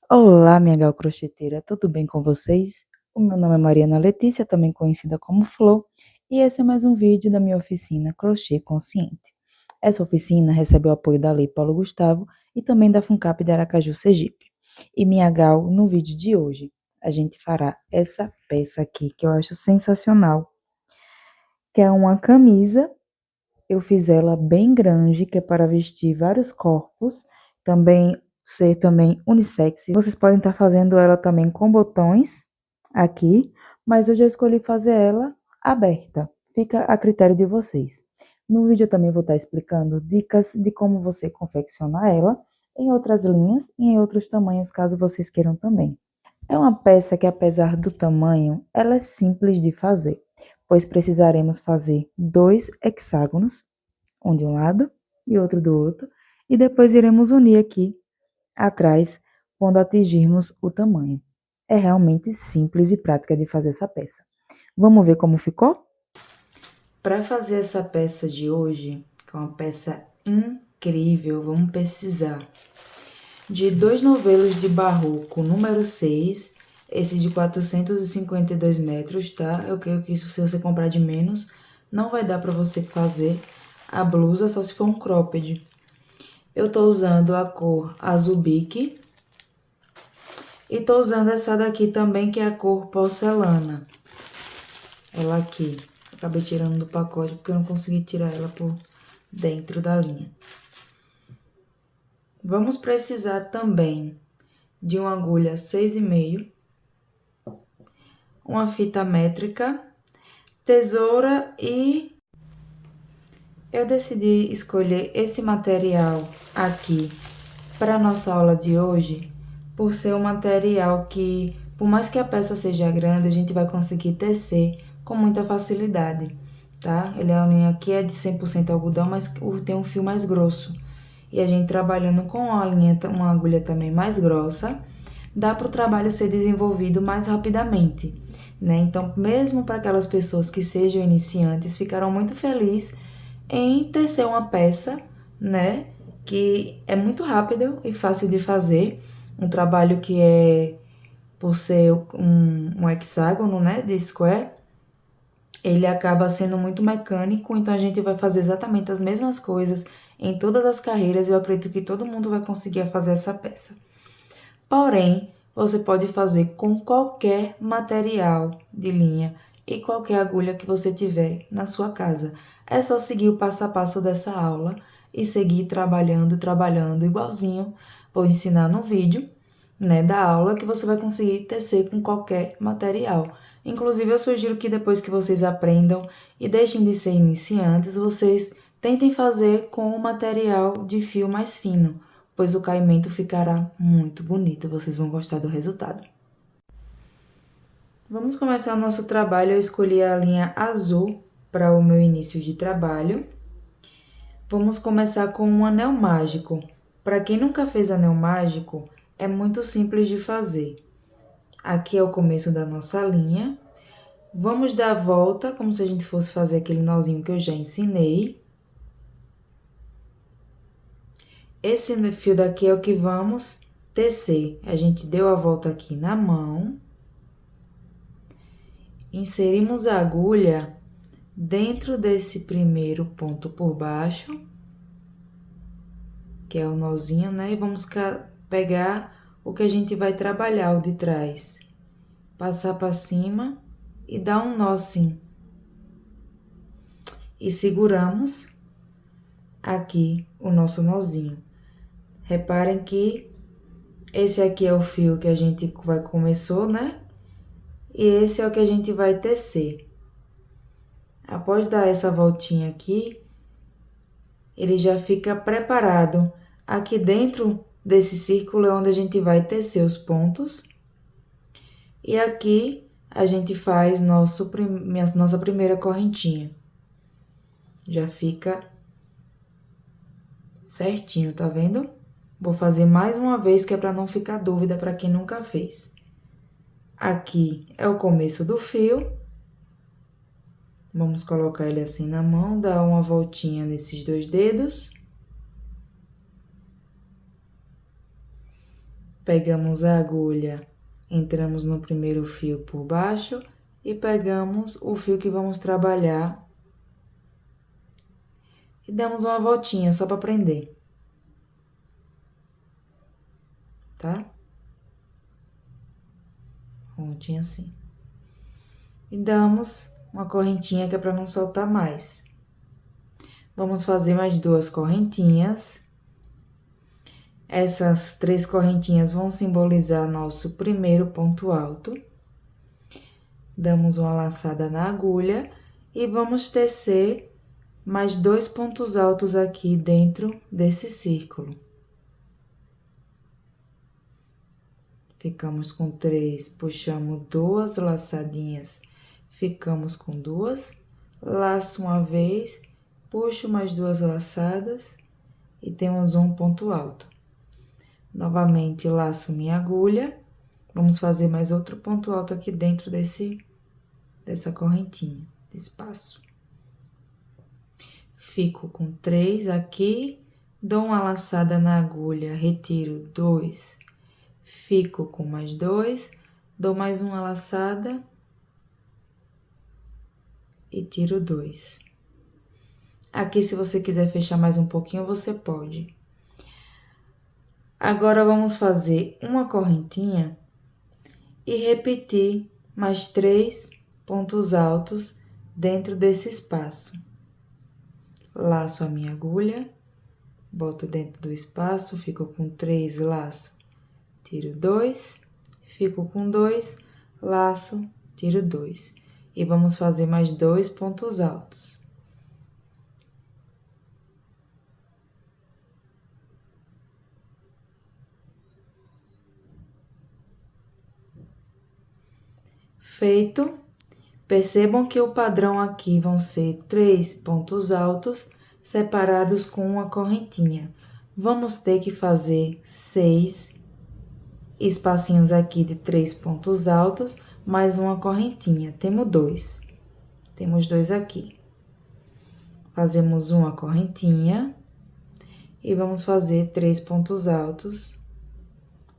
Olá, minha gal crocheteira, tudo bem com vocês? O meu nome é Mariana Letícia, também conhecida como Flor, e esse é mais um vídeo da minha oficina Crochê Consciente. Essa oficina recebe o apoio da Lei Paulo Gustavo e também da FUNCAP de Aracaju, Sergipe. E minha gal, no vídeo de hoje, a gente fará essa peça aqui, que eu acho sensacional, que é uma camisa. Eu fiz ela bem grande, que é para vestir vários corpos, também ser também unissex. Vocês podem estar fazendo ela também com botões aqui, mas eu já escolhi fazer ela aberta. Fica a critério de vocês. No vídeo eu também vou estar explicando dicas de como você confeccionar ela em outras linhas e em outros tamanhos, caso vocês queiram também. É uma peça que, apesar do tamanho, ela é simples de fazer, pois precisaremos fazer 2 hexágonos, um de um lado e outro do outro, e depois iremos unir aqui atrás quando atingirmos o tamanho. É realmente simples e prática de fazer essa peça. Vamos ver como ficou? Para fazer essa peça de hoje, que é uma peça incrível, vamos precisar de 2 novelos de barroco número 6, esse de 452 metros, tá? Eu creio que isso, se você comprar de menos, não vai dar para você fazer a blusa, só se for um cropped. Eu tô usando a cor azul bique. E tô usando essa daqui também, que é a cor porcelana. Ela aqui. Acabei tirando do pacote porque eu não consegui tirar ela por dentro da linha. Vamos precisar também de uma agulha 6,5, uma fita métrica, tesoura e eu decidi escolher esse material aqui para nossa aula de hoje, por ser um material que, por mais que a peça seja grande, a gente vai conseguir tecer com muita facilidade, tá? Ele é uma linha aqui é de 100% algodão, mas tem um fio mais grosso. E a gente trabalhando com uma agulha também mais grossa, dá para o trabalho ser desenvolvido mais rapidamente, né? Então, mesmo para aquelas pessoas que sejam iniciantes, ficarão muito felizes em tecer uma peça, né? Que é muito rápido e fácil de fazer. Um trabalho que é, por ser um hexágono, né? De square, ele acaba sendo muito mecânico, então a gente vai fazer exatamente as mesmas coisas em todas as carreiras. Eu acredito que todo mundo vai conseguir fazer essa peça. Porém, você pode fazer com qualquer material de linha e qualquer agulha que você tiver na sua casa. É só seguir o passo a passo dessa aula e seguir trabalhando igualzinho. Vou ensinar no vídeo, né, da aula, que você vai conseguir tecer com qualquer material. Inclusive, eu sugiro que depois que vocês aprendam e deixem de ser iniciantes, vocês tentem fazer com o material de fio mais fino, pois o caimento ficará muito bonito, vocês vão gostar do resultado. Vamos começar o nosso trabalho. Eu escolhi a linha azul para o meu início de trabalho. Vamos começar com um anel mágico. Para quem nunca fez anel mágico, é muito simples de fazer. Aqui é o começo da nossa linha. Vamos dar a volta, como se a gente fosse fazer aquele nozinho que eu já ensinei. Esse fio daqui é o que vamos tecer. A gente deu a volta aqui na mão. Inserimos a agulha dentro desse primeiro ponto por baixo, que é o nozinho, né? E vamos pegar o que a gente vai trabalhar, o de trás. Passar para cima e dar um nó assim. E seguramos aqui o nosso nozinho. Reparem que esse aqui é o fio que a gente começou, né? E esse é o que a gente vai tecer. Após dar essa voltinha aqui, ele já fica preparado. Aqui dentro desse círculo é onde a gente vai tecer os pontos. E aqui a gente faz nossa primeira correntinha. Já fica certinho, tá vendo? Vou fazer mais uma vez, que é para não ficar dúvida para quem nunca fez. Aqui é o começo do fio. Vamos colocar ele assim na mão, dar uma voltinha nesses 2 dedos. Pegamos a agulha, entramos no primeiro fio por baixo e pegamos o fio que vamos trabalhar e damos uma voltinha só para prender, tá? Voltinha assim. E damos uma correntinha que é para não soltar mais. Vamos fazer mais 2 correntinhas. Essas 3 correntinhas vão simbolizar nosso primeiro ponto alto. Damos uma laçada na agulha e vamos tecer mais 2 pontos altos aqui dentro desse círculo. Ficamos com 3, puxamos 2 laçadinhas, ficamos com 2, laço uma vez, puxo mais 2 laçadas e temos um ponto alto. Novamente, laço minha agulha, vamos fazer mais outro ponto alto aqui dentro dessa correntinha, de espaço. Fico com 3 aqui, dou uma laçada na agulha, retiro 2, fico com mais 2, dou mais uma laçada e tiro 2. Aqui, se você quiser fechar mais um pouquinho, você pode. Agora, vamos fazer uma correntinha e repetir mais 3 pontos altos dentro desse espaço. Laço a minha agulha, boto dentro do espaço, fico com 3, laço, tiro 2, fico com 2, laço, tiro 2. E vamos fazer mais 2 pontos altos. Feito. Percebam que o padrão aqui vão ser 3 pontos altos separados com uma correntinha. Vamos ter que fazer 6 espacinhos aqui de 3 pontos altos, mais uma correntinha. Temos 2. Temos 2 aqui. Fazemos uma correntinha e vamos fazer 3 pontos altos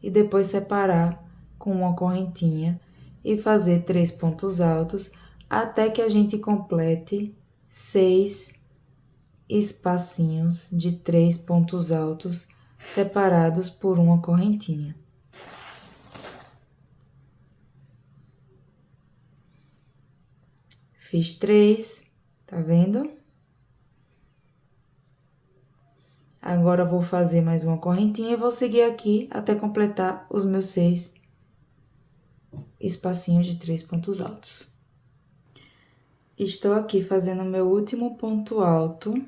e depois separar com uma correntinha e fazer 3 pontos altos até que a gente complete 6 espacinhos de 3 pontos altos separados por uma correntinha. Fiz 3, tá vendo? Agora, vou fazer mais uma correntinha e vou seguir aqui até completar os meus 6 espacinhos de 3 pontos altos. Estou aqui fazendo meu último ponto alto.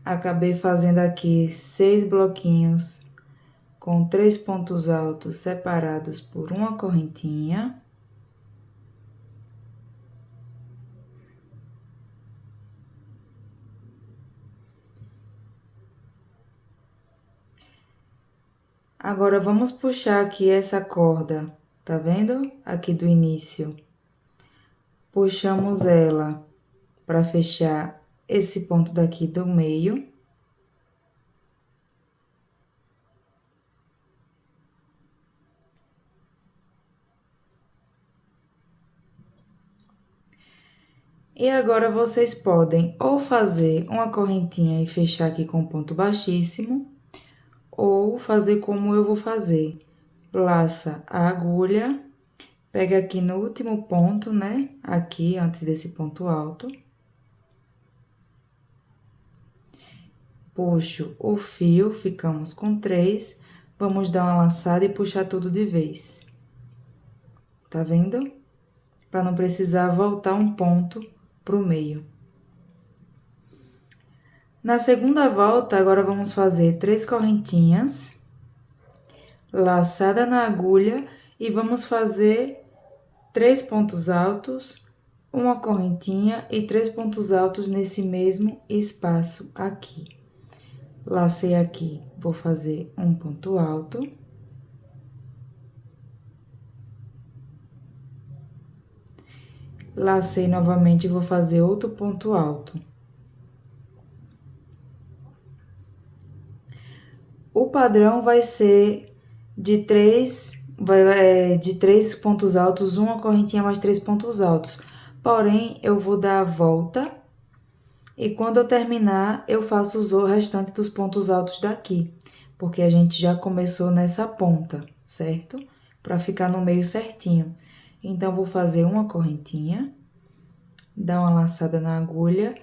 Acabei fazendo aqui 6 bloquinhos com 3 pontos altos separados por uma correntinha. Agora, vamos puxar aqui essa corda, tá vendo? Aqui do início. Puxamos ela para fechar esse ponto daqui do meio. E agora, vocês podem ou fazer uma correntinha e fechar aqui com ponto baixíssimo, ou fazer como eu vou fazer. Laça a agulha, pega aqui no último ponto, né? Aqui, antes desse ponto alto. Puxo o fio, ficamos com 3. Vamos dar uma laçada e puxar tudo de vez. Tá vendo? Para não precisar voltar um ponto pro meio. Na segunda volta, agora vamos fazer 3 correntinhas, laçada na agulha e vamos fazer 3 pontos altos, uma correntinha e 3 pontos altos nesse mesmo espaço aqui. Lacei aqui, vou fazer um ponto alto. Lacei novamente e vou fazer outro ponto alto. O padrão vai ser de de 3 pontos altos, uma correntinha mais 3 pontos altos. Porém, eu vou dar a volta e quando eu terminar, eu faço o restante dos pontos altos daqui, porque a gente já começou nessa ponta, certo? Para ficar no meio certinho. Então, vou fazer uma correntinha, dar uma laçada na agulha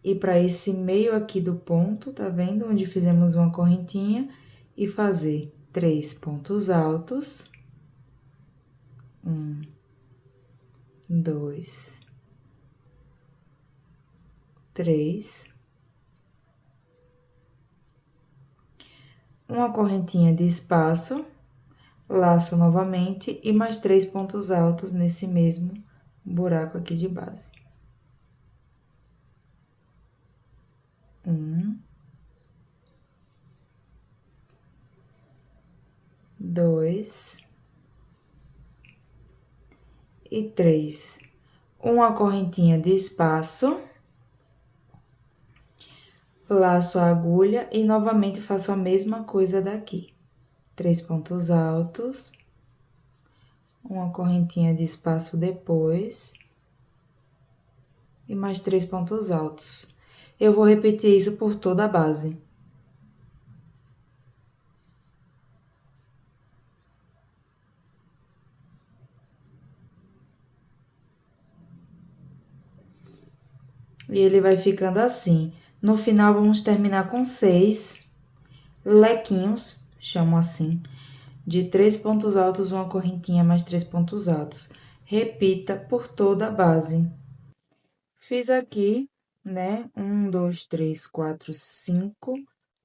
e para esse meio aqui do ponto, tá vendo? Onde fizemos uma correntinha e fazer 3 pontos altos. 1, 2, 3. Uma correntinha de espaço, laço novamente e mais 3 pontos altos nesse mesmo buraco aqui de base. 1, 2 e 3. Uma correntinha de espaço, laço a agulha e novamente faço a mesma coisa daqui. 3 pontos altos, uma correntinha de espaço depois e mais 3 pontos altos. Eu vou repetir isso por toda a base. E ele vai ficando assim. No final, vamos terminar com 6 lequinhos, chamo assim, de 3 pontos altos, uma correntinha mais 3 pontos altos. Repita por toda a base. Fiz aqui, né? 1, 2, 3, 4, 5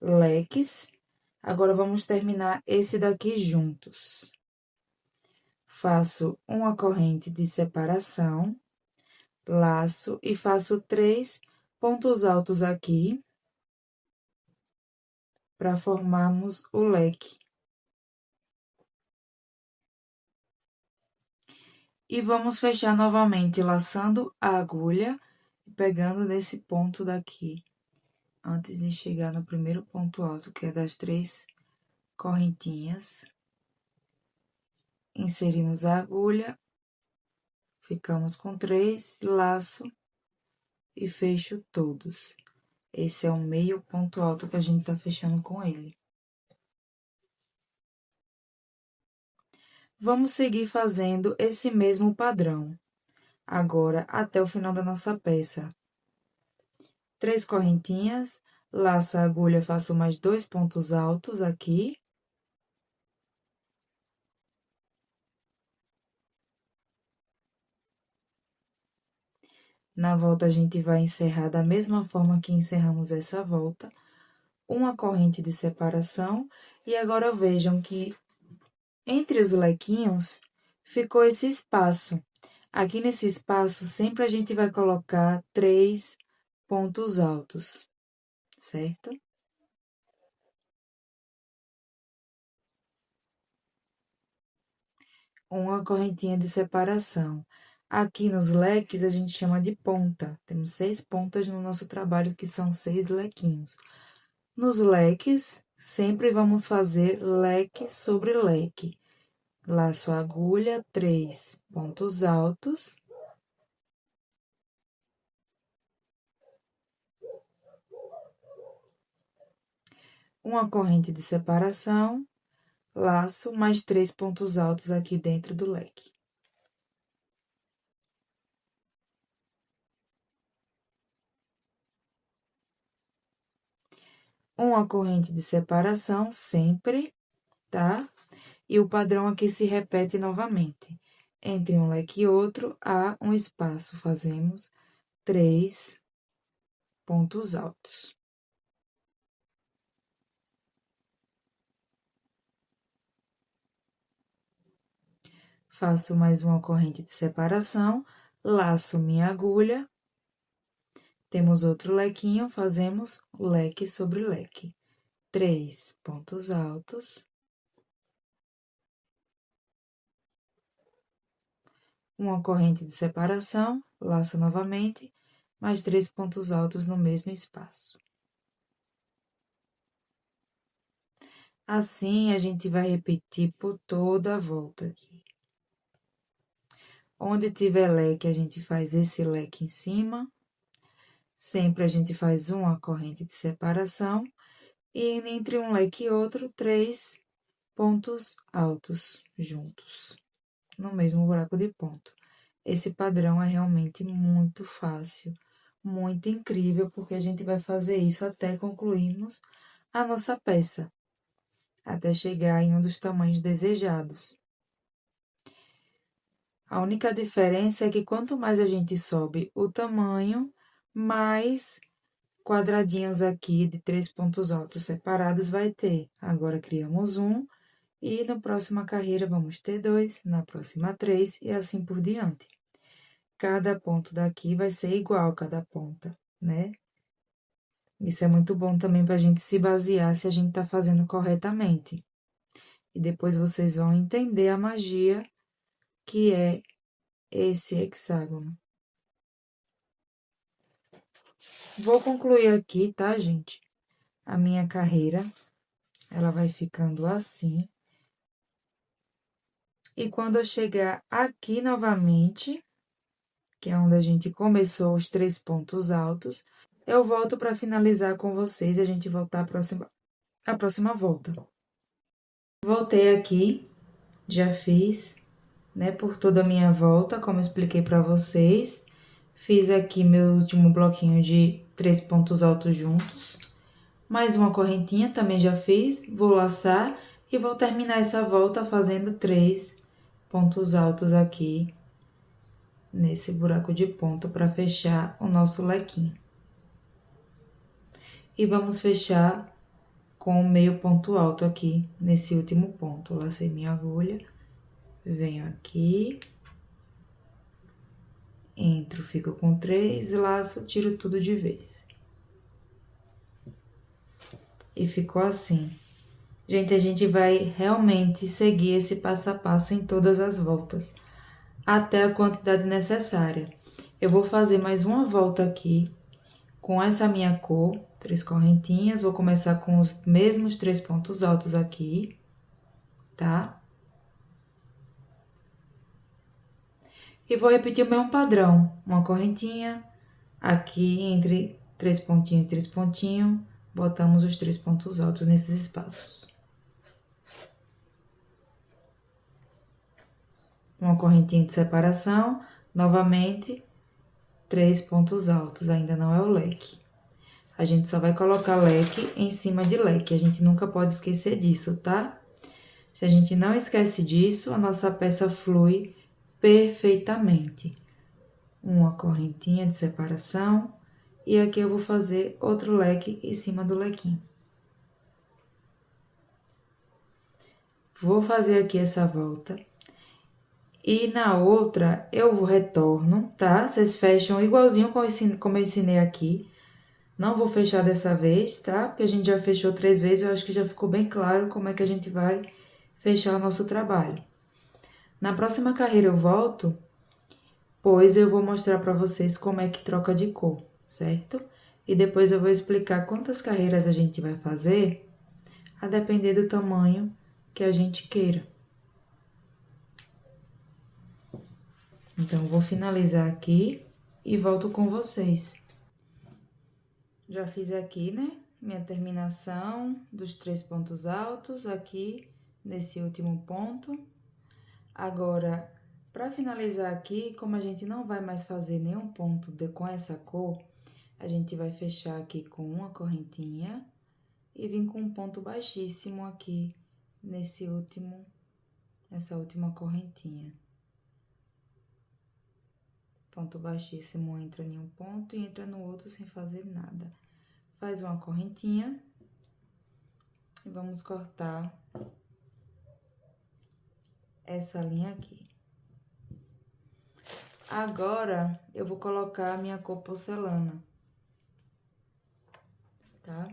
leques. Agora, vamos terminar esse daqui juntos. Faço uma corrente de separação, laço e faço 3 pontos altos aqui, para formarmos o leque. E vamos fechar novamente, laçando a agulha, pegando nesse ponto daqui, antes de chegar no primeiro ponto alto, que é das 3 correntinhas. Inserimos a agulha, ficamos com 3, laço e fecho todos. Esse é o meio ponto alto que a gente tá fechando com ele. Vamos seguir fazendo esse mesmo padrão, agora até o final da nossa peça. 3 correntinhas, laço a agulha, faço mais 2 pontos altos aqui. Na volta, a gente vai encerrar da mesma forma que encerramos essa volta, uma corrente de separação. E agora, vejam que entre os lequinhos ficou esse espaço. Aqui nesse espaço, sempre a gente vai colocar 3 pontos altos, certo? Uma correntinha de separação. Aqui nos leques, a gente chama de ponta. Temos 6 pontas no nosso trabalho, que são 6 lequinhos. Nos leques, sempre vamos fazer leque sobre leque. Laço a agulha, 3 pontos altos. Uma corrente de separação, laço, mais 3 pontos altos aqui dentro do leque. Uma corrente de separação sempre, tá? E o padrão aqui se repete novamente. Entre um leque e outro, há um espaço, fazemos 3 pontos altos. Faço mais uma corrente de separação, laço minha agulha, temos outro lequinho, fazemos leque sobre leque. 3 pontos altos. Uma corrente de separação, laço novamente, mais 3 pontos altos no mesmo espaço. Assim, a gente vai repetir por toda a volta aqui. Onde tiver leque, a gente faz esse leque em cima. Sempre a gente faz uma corrente de separação. E entre um leque e outro, 3 pontos altos juntos, no mesmo buraco de ponto. Esse padrão é realmente muito fácil, muito incrível, porque a gente vai fazer isso até concluirmos a nossa peça, até chegar em um dos tamanhos desejados. A única diferença é que quanto mais a gente sobe o tamanho, mais quadradinhos aqui de 3 pontos altos separados vai ter. Agora, criamos um, e na próxima carreira vamos ter 2, na próxima 3, e assim por diante. Cada ponto daqui vai ser igual, cada ponta, né? Isso é muito bom também para a gente se basear se a gente tá fazendo corretamente. E depois vocês vão entender a magia que é esse hexágono. Vou concluir aqui, tá, gente? A minha carreira, ela vai ficando assim. E quando eu chegar aqui novamente, que é onde a gente começou os 3 pontos altos, eu volto para finalizar com vocês e a gente voltar a próxima volta. Voltei aqui, já fiz, né, por toda a minha volta, como eu expliquei para vocês. Fiz aqui meu último bloquinho de 3 pontos altos juntos. Mais uma correntinha também já fiz, vou laçar e vou terminar essa volta fazendo 3 pontos altos aqui nesse buraco de ponto para fechar o nosso lequinho. E vamos fechar com meio ponto alto aqui nesse último ponto. Lacei minha agulha, venho aqui, entro, fico com 3, laço, tiro tudo de vez. E ficou assim. Gente, a gente vai realmente seguir esse passo a passo em todas as voltas, até a quantidade necessária. Eu vou fazer mais uma volta aqui com essa minha cor, 3 correntinhas. Vou começar com os mesmos 3 pontos altos aqui, tá? E vou repetir o mesmo padrão, uma correntinha, aqui entre 3 pontinhos e 3 pontinhos, botamos os 3 pontos altos nesses espaços. Uma correntinha de separação, novamente, 3 pontos altos, ainda não é o leque. A gente só vai colocar leque em cima de leque, a gente nunca pode esquecer disso, tá? Se a gente não esquece disso, a nossa peça flui perfeitamente. Uma correntinha de separação, e aqui eu vou fazer outro leque em cima do lequinho. Vou fazer aqui essa volta. E na outra, eu retorno, tá? Vocês fecham igualzinho como eu ensinei aqui. Não vou fechar dessa vez, tá? Porque a gente já fechou 3 vezes, eu acho que já ficou bem claro como é que a gente vai fechar o nosso trabalho. Na próxima carreira eu volto, pois eu vou mostrar pra vocês como é que troca de cor, certo? E depois eu vou explicar quantas carreiras a gente vai fazer, a depender do tamanho que a gente queira. Então, vou finalizar aqui e volto com vocês. Já fiz aqui, né? Minha terminação dos 3 pontos altos aqui nesse último ponto. Agora, para finalizar aqui, como a gente não vai mais fazer nenhum ponto com essa cor, a gente vai fechar aqui com uma correntinha e vir com um ponto baixíssimo aqui nessa última correntinha. Ponto baixíssimo entra em um ponto e entra no outro sem fazer nada. Faz uma correntinha e vamos cortar essa linha aqui. Agora, eu vou colocar a minha cor porcelana, tá?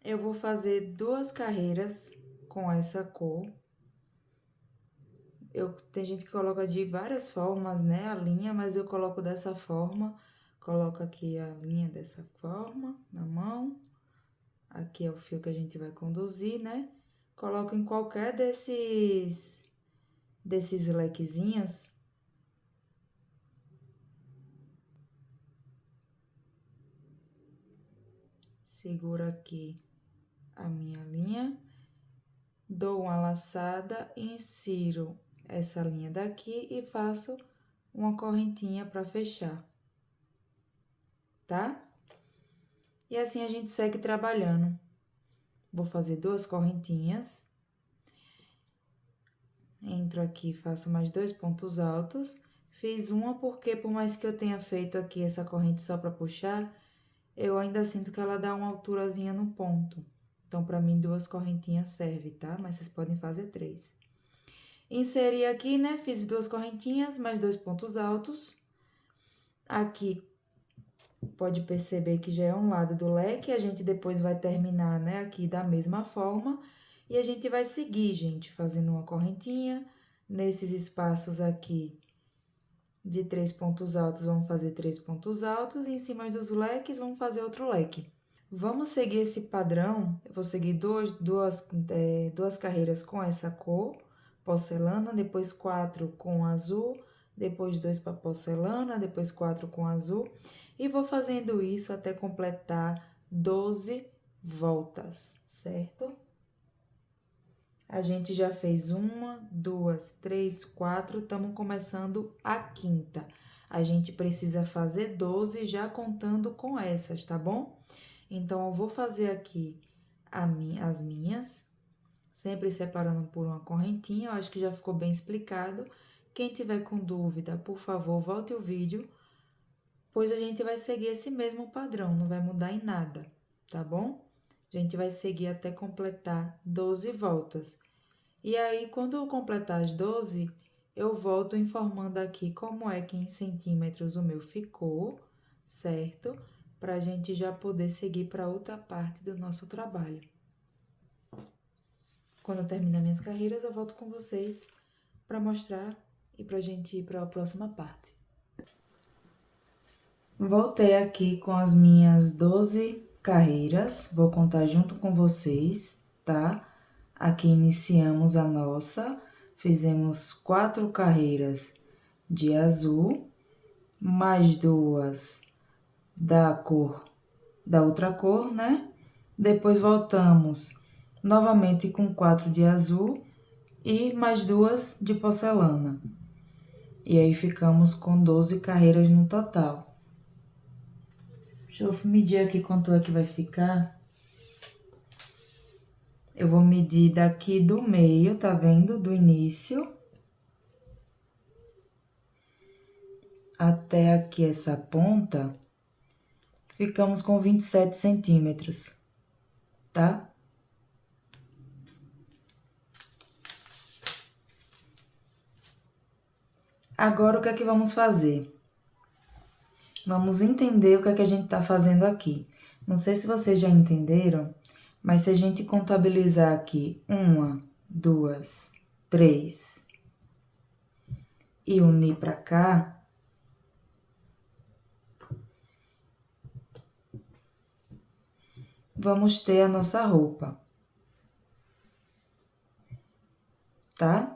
Eu vou fazer 2 carreiras com essa cor, Tem gente que coloca de várias formas, né, a linha, mas eu coloco dessa forma. Coloco aqui a linha dessa forma, na mão. Aqui é o fio que a gente vai conduzir, né? Coloco em qualquer desses lequezinhos. Seguro aqui a minha linha. Dou uma laçada, insiro essa linha daqui e faço uma correntinha para fechar, tá? E assim a gente segue trabalhando. Vou fazer 2 correntinhas. Entro aqui, faço mais 2 pontos altos. Fiz uma porque, por mais que eu tenha feito aqui essa corrente só para puxar, eu ainda sinto que ela dá uma alturazinha no ponto. Então, para mim, 2 correntinhas serve, tá? Mas vocês podem fazer 3. Inseri aqui, né? Fiz 2 correntinhas, mais 2 pontos altos. Aqui, pode perceber que já é um lado do leque, a gente depois vai terminar, né? Aqui da mesma forma. E a gente vai seguir, gente, fazendo uma correntinha. Nesses espaços aqui de 3 pontos altos, vamos fazer 3 pontos altos. E em cima dos leques, vamos fazer outro leque. Vamos seguir esse padrão. Eu vou seguir duas carreiras com essa cor, porcelana, depois 4 com azul, depois 2 para porcelana, depois 4 com azul. E vou fazendo isso até completar 12 voltas, certo? A gente já fez 1, 2, 3, 4, estamos começando a quinta. A gente precisa fazer 12 já contando com essas, tá bom? Então, eu vou fazer aqui as minhas, sempre separando por uma correntinha. Eu acho que já ficou bem explicado. Quem tiver com dúvida, por favor, volte o vídeo, pois a gente vai seguir esse mesmo padrão, não vai mudar em nada, tá bom? A gente vai seguir até completar 12 voltas. E aí, quando eu completar as 12, eu volto informando aqui como é que em centímetros o meu ficou, certo? Para a gente já poder seguir para outra parte do nosso trabalho. Quando eu terminar minhas carreiras, eu volto com vocês para mostrar e para a gente ir para a próxima parte. Voltei aqui com as minhas 12 carreiras, vou contar junto com vocês, tá? Aqui iniciamos a nossa, fizemos 4 carreiras de azul, mais 2 da outra cor, né? Depois voltamos novamente com 4 de azul e mais 2 de porcelana. E aí ficamos com 12 carreiras no total. Deixa eu medir aqui quanto é que vai ficar. Eu vou medir daqui do meio, tá vendo? Do início. Até aqui essa ponta. Ficamos com 27 centímetros, tá? Agora, o que é que vamos fazer? Vamos entender o que é que a gente tá fazendo aqui. Não sei se vocês já entenderam, mas se a gente contabilizar aqui 1, 2, 3 e unir pra cá, vamos ter a nossa roupa, tá?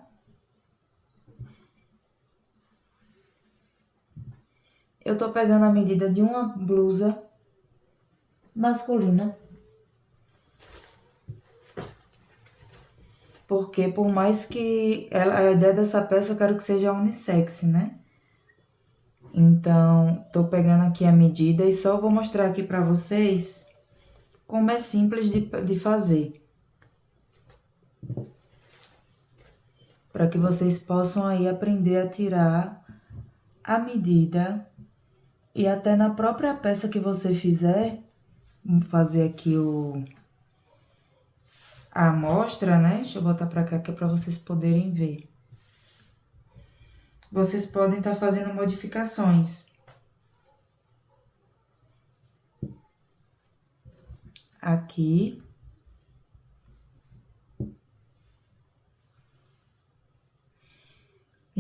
Eu tô pegando a medida de uma blusa masculina. Porque por mais que a ideia dessa peça eu quero que seja unissex, né? Então, tô pegando aqui a medida e só vou mostrar aqui pra vocês como é simples de fazer. Para que vocês possam aí aprender a tirar a medida e até na própria peça que você fizer, vou fazer aqui a amostra, né? Deixa eu botar pra cá que é pra vocês poderem ver. Vocês podem estar fazendo modificações. Aqui.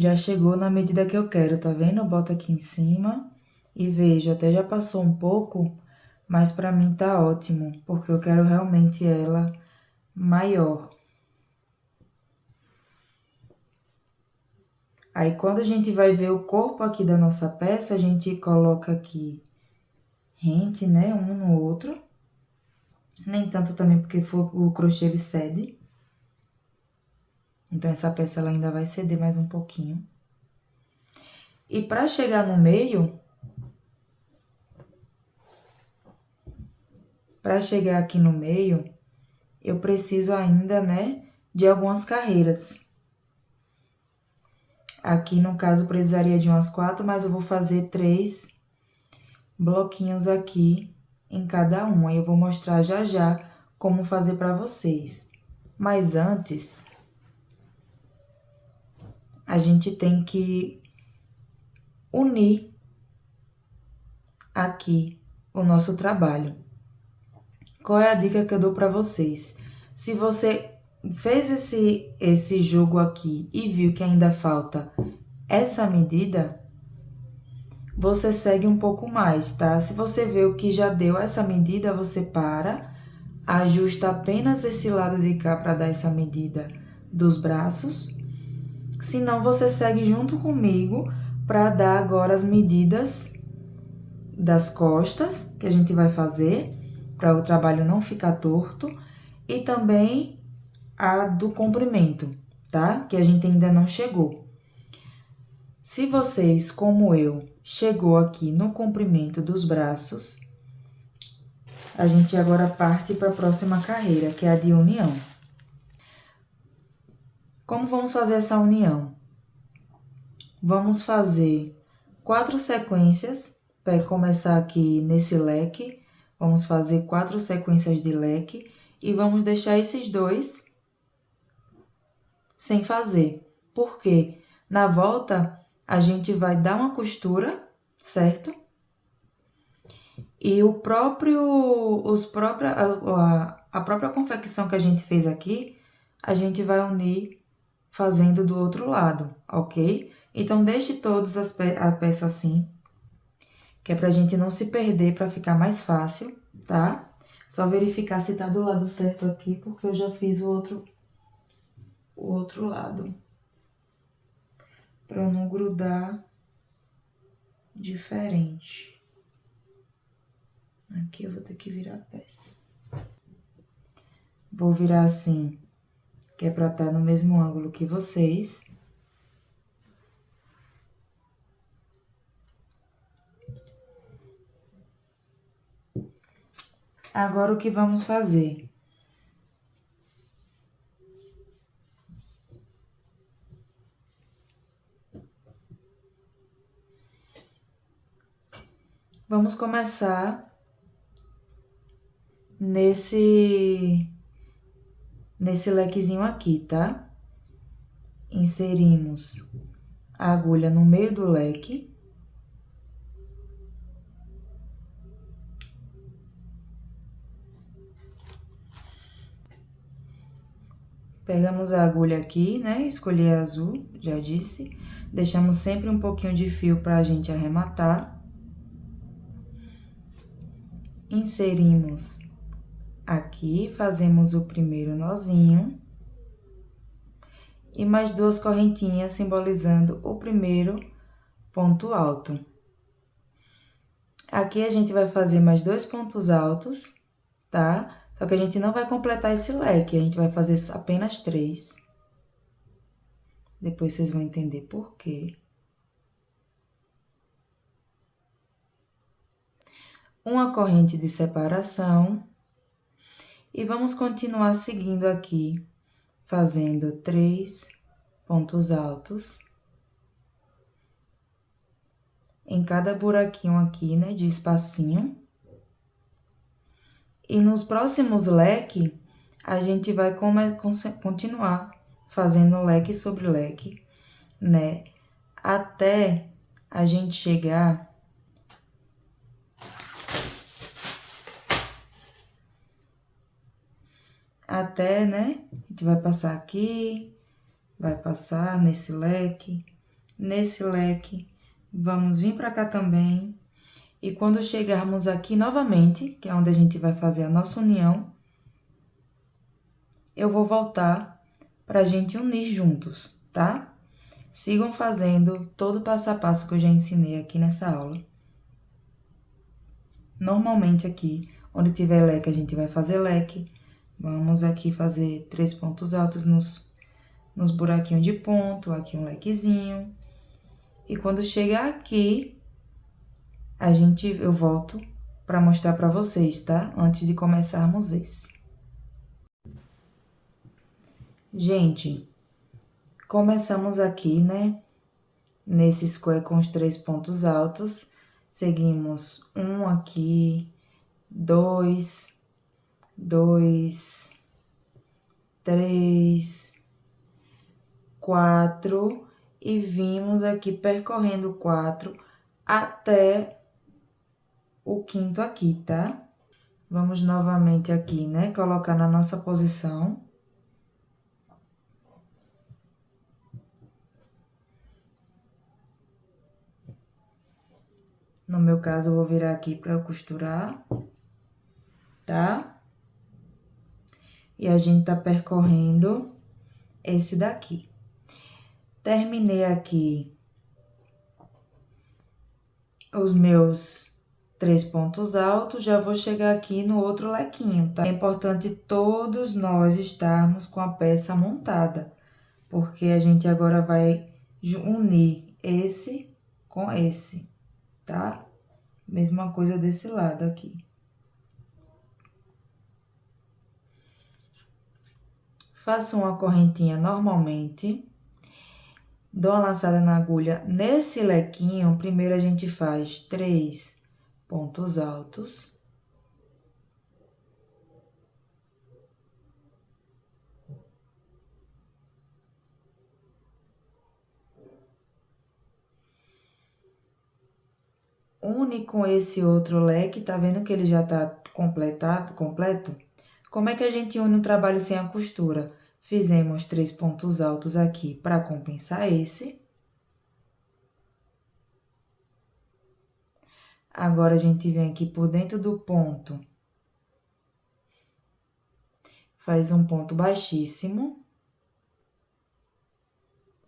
Já chegou na medida que eu quero, tá vendo? Eu boto aqui em cima e vejo, até já passou um pouco, mas pra mim tá ótimo, porque eu quero realmente ela maior. Aí, quando a gente vai ver o corpo aqui da nossa peça, a gente coloca aqui rente, né, um no outro. Nem tanto também, porque o crochê ele cede. Então, essa peça ela ainda vai ceder mais um pouquinho. E pra chegar no meio, pra chegar aqui no meio, eu preciso ainda, né, de algumas carreiras. Aqui, no caso, precisaria de umas 4, mas eu vou fazer 3 bloquinhos aqui em cada um. Aí eu vou mostrar já já como fazer pra vocês. Mas antes, a gente tem que unir aqui o nosso trabalho. Qual é a dica que eu dou pra vocês? Se você fez esse jogo aqui e viu que ainda falta essa medida, você segue um pouco mais, tá? Se você vê o que já deu essa medida, você para, ajusta apenas esse lado de cá para dar essa medida dos braços. Se não, você segue junto comigo para dar agora as medidas das costas, que a gente vai fazer, para o trabalho não ficar torto, e também a do comprimento, tá? Que a gente ainda não chegou. Se vocês, como eu, chegou aqui no comprimento dos braços, a gente agora parte para a próxima carreira, que é a de união. Como vamos fazer essa união? Vamos fazer 4 sequências, para começar aqui nesse leque, vamos fazer 4 sequências de leque e vamos deixar esses dois sem fazer. Por quê? Na volta, a gente vai dar uma costura, certo? E a própria confecção que a gente fez aqui, a gente vai unir fazendo do outro lado, ok? Então, deixe todos a peça assim, que é pra gente não se perder, pra ficar mais fácil, tá? Só verificar se tá do lado certo aqui, porque eu já fiz o outro lado. Pra não grudar diferente. Aqui eu vou ter que virar a peça. Vou virar assim, que é pra estar no mesmo ângulo que vocês. Agora, o que vamos fazer? Vamos começar nesse lequezinho aqui, tá? Inserimos a agulha no meio do leque. Pegamos a agulha aqui, né? Escolhi a azul, já disse. Deixamos sempre um pouquinho de fio pra gente arrematar. Inserimos aqui, fazemos o primeiro nozinho. E mais 2 correntinhas simbolizando o primeiro ponto alto. Aqui a gente vai fazer mais 2 pontos altos, tá? Só que a gente não vai completar esse leque, a gente vai fazer apenas 3. Depois vocês vão entender por quê. Uma corrente de separação. E vamos continuar seguindo aqui, fazendo 3 pontos altos. Em cada buraquinho aqui, né, de espacinho. E nos próximos leques, a gente vai continuar fazendo leque sobre leque, né? Até a gente chegar até, né? A gente vai passar aqui, vai passar nesse leque, nesse leque, vamos vir pra cá também. E quando chegarmos aqui novamente, que é onde a gente vai fazer a nossa união, eu vou voltar pra gente unir juntos, tá? Sigam fazendo todo o passo a passo que eu já ensinei aqui nessa aula. Normalmente aqui, onde tiver leque, a gente vai fazer leque. Vamos aqui fazer 3 pontos altos nos buraquinhos de ponto, aqui um lequezinho. E quando chegar aqui, eu volto pra mostrar pra vocês, tá? Antes de começarmos esse. Gente, começamos aqui, né? Nesse square com os 3 pontos altos. Seguimos um aqui, dois, 3, 4 e vimos aqui percorrendo 4 até o quinto aqui, tá? Vamos novamente aqui, né? Colocar na nossa posição. No meu caso, eu vou virar aqui pra eu costurar, tá? E a gente tá percorrendo esse daqui. Terminei aqui os meus 3 pontos altos, já vou chegar aqui no outro lequinho, tá? É importante todos nós estarmos com a peça montada, porque a gente agora vai unir esse com esse, tá? Mesma coisa desse lado aqui. Faço uma correntinha normalmente. Dou uma laçada na agulha. Nesse lequinho, primeiro a gente faz 3 pontos altos. Une com esse outro leque, tá vendo que ele já tá completo? Como é que a gente une um trabalho sem a costura? Fizemos 3 pontos altos aqui para compensar esse. Agora, a gente vem aqui por dentro do ponto. Faz um ponto baixíssimo.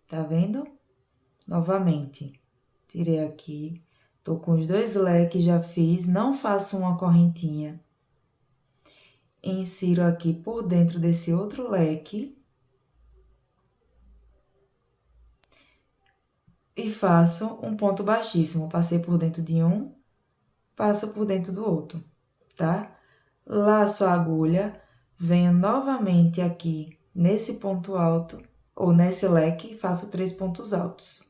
Tá vendo? Novamente, tirei aqui. Tô com os 2 leques, já fiz. Não faço uma correntinha. Insiro aqui por dentro desse outro leque. E faço um ponto baixíssimo. Passei por dentro de um, passo por dentro do outro, tá? Laço a agulha, venho novamente aqui nesse ponto alto, ou nesse leque, faço 3 pontos altos.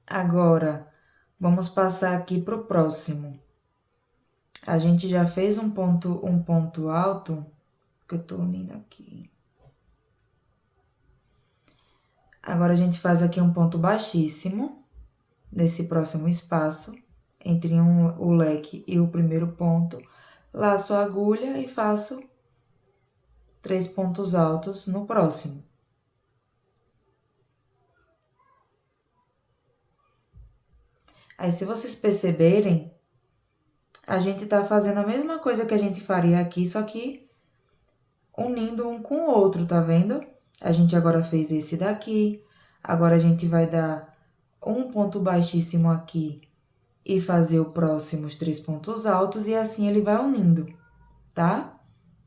Agora, vamos passar aqui pro próximo. A gente já fez um ponto alto, que eu tô unindo aqui. Agora, a gente faz aqui um ponto baixíssimo, nesse próximo espaço, entre o leque e o primeiro ponto. Laço a agulha e faço 3 pontos altos no próximo. Aí, se vocês perceberem, a gente tá fazendo a mesma coisa que a gente faria aqui, só que unindo um com o outro, tá vendo? A gente agora fez esse daqui, agora a gente vai dar um ponto baixíssimo aqui e fazer o próximo, os 3 pontos altos, e assim ele vai unindo, tá?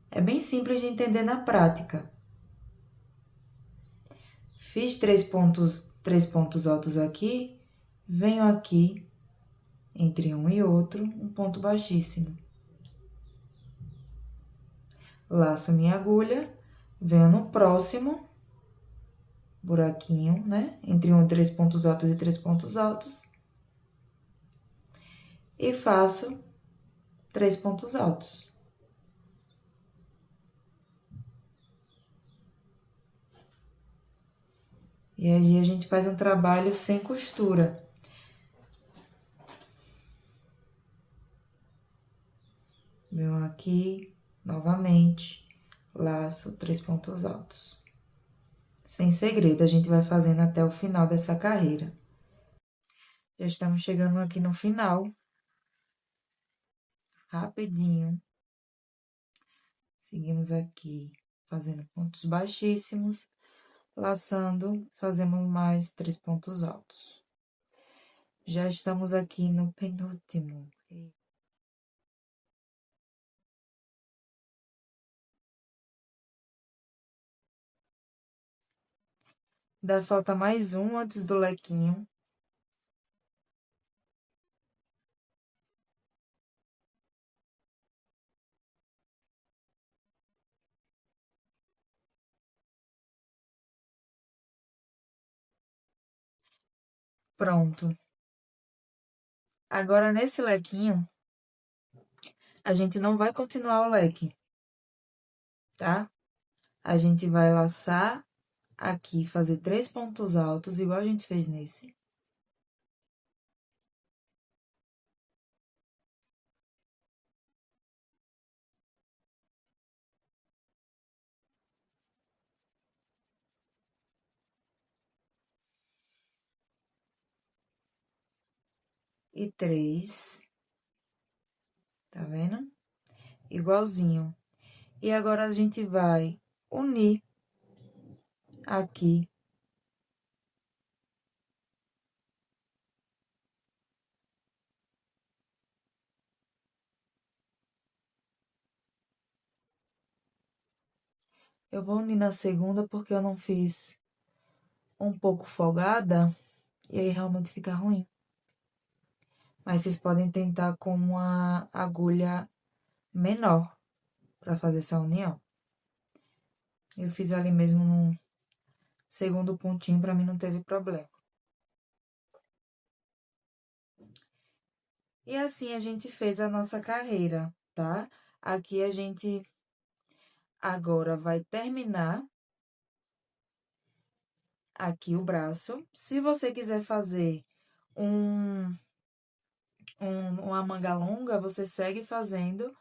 É bem simples de entender na prática. Fiz 3 pontos altos aqui, venho aqui, entre um e outro, um ponto baixíssimo. Laço minha agulha, venho no próximo buraquinho, né? Entre 3 pontos altos e 3 pontos altos. E faço 3 pontos altos. E aí a gente faz um trabalho sem costura. Venho aqui, novamente, laço 3 pontos altos. Sem segredo, a gente vai fazendo até o final dessa carreira. Já estamos chegando aqui no final. Rapidinho. Seguimos aqui, fazendo pontos baixíssimos. Laçando, fazemos mais 3 pontos altos. Já estamos aqui no penúltimo. Ainda falta mais um antes do lequinho. Pronto. Agora, nesse lequinho, a gente não vai continuar o leque, tá? A gente vai laçar aqui, fazer 3 pontos altos, igual a gente fez nesse. E 3, tá vendo? Igualzinho. E agora a gente vai unir aqui. Eu vou unir na segunda porque eu não fiz um pouco folgada e aí realmente fica ruim. Mas vocês podem tentar com uma agulha menor para fazer essa união. Eu fiz ali mesmo no segundo pontinho, para mim não teve problema. E assim a gente fez a nossa carreira, tá? Aqui a gente agora vai terminar aqui o braço. Se você quiser fazer uma manga longa, você segue fazendo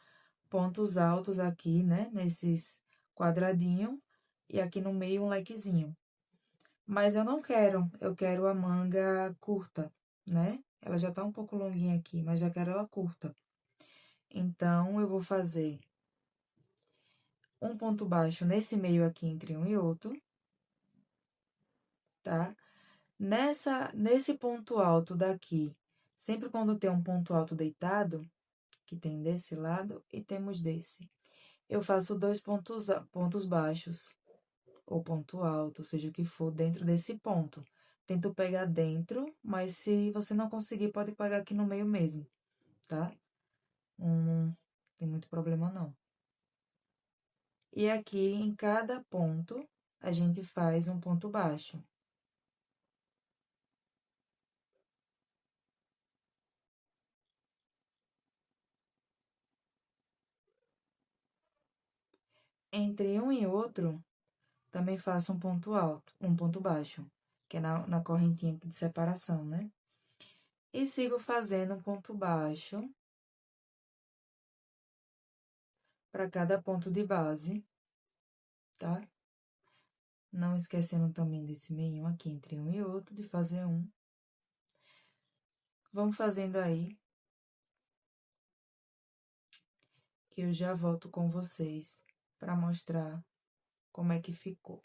pontos altos aqui, né? Nesses quadradinhos. E aqui no meio um lequezinho. Mas eu não quero, eu quero a manga curta, né? Ela já tá um pouco longuinha aqui, mas já quero ela curta. Então, eu vou fazer um ponto baixo nesse meio aqui entre um e outro, tá? Nesse ponto alto daqui, sempre quando tem um ponto alto deitado, que tem desse lado e temos desse, eu faço 2 pontos baixos, ou ponto alto, seja o que for, dentro desse ponto. Tento pegar dentro, mas se você não conseguir, pode pegar aqui no meio mesmo, tá? Não tem muito problema, não. E aqui, em cada ponto, a gente faz um ponto baixo. Entre um e outro, também faço um ponto alto, um ponto baixo, que é na correntinha de separação, né? E sigo fazendo um ponto baixo para cada ponto de base, tá? Não esquecendo também desse meio aqui entre um e outro, de fazer um. Vamos fazendo aí, que eu já volto com vocês para mostrar como é que ficou.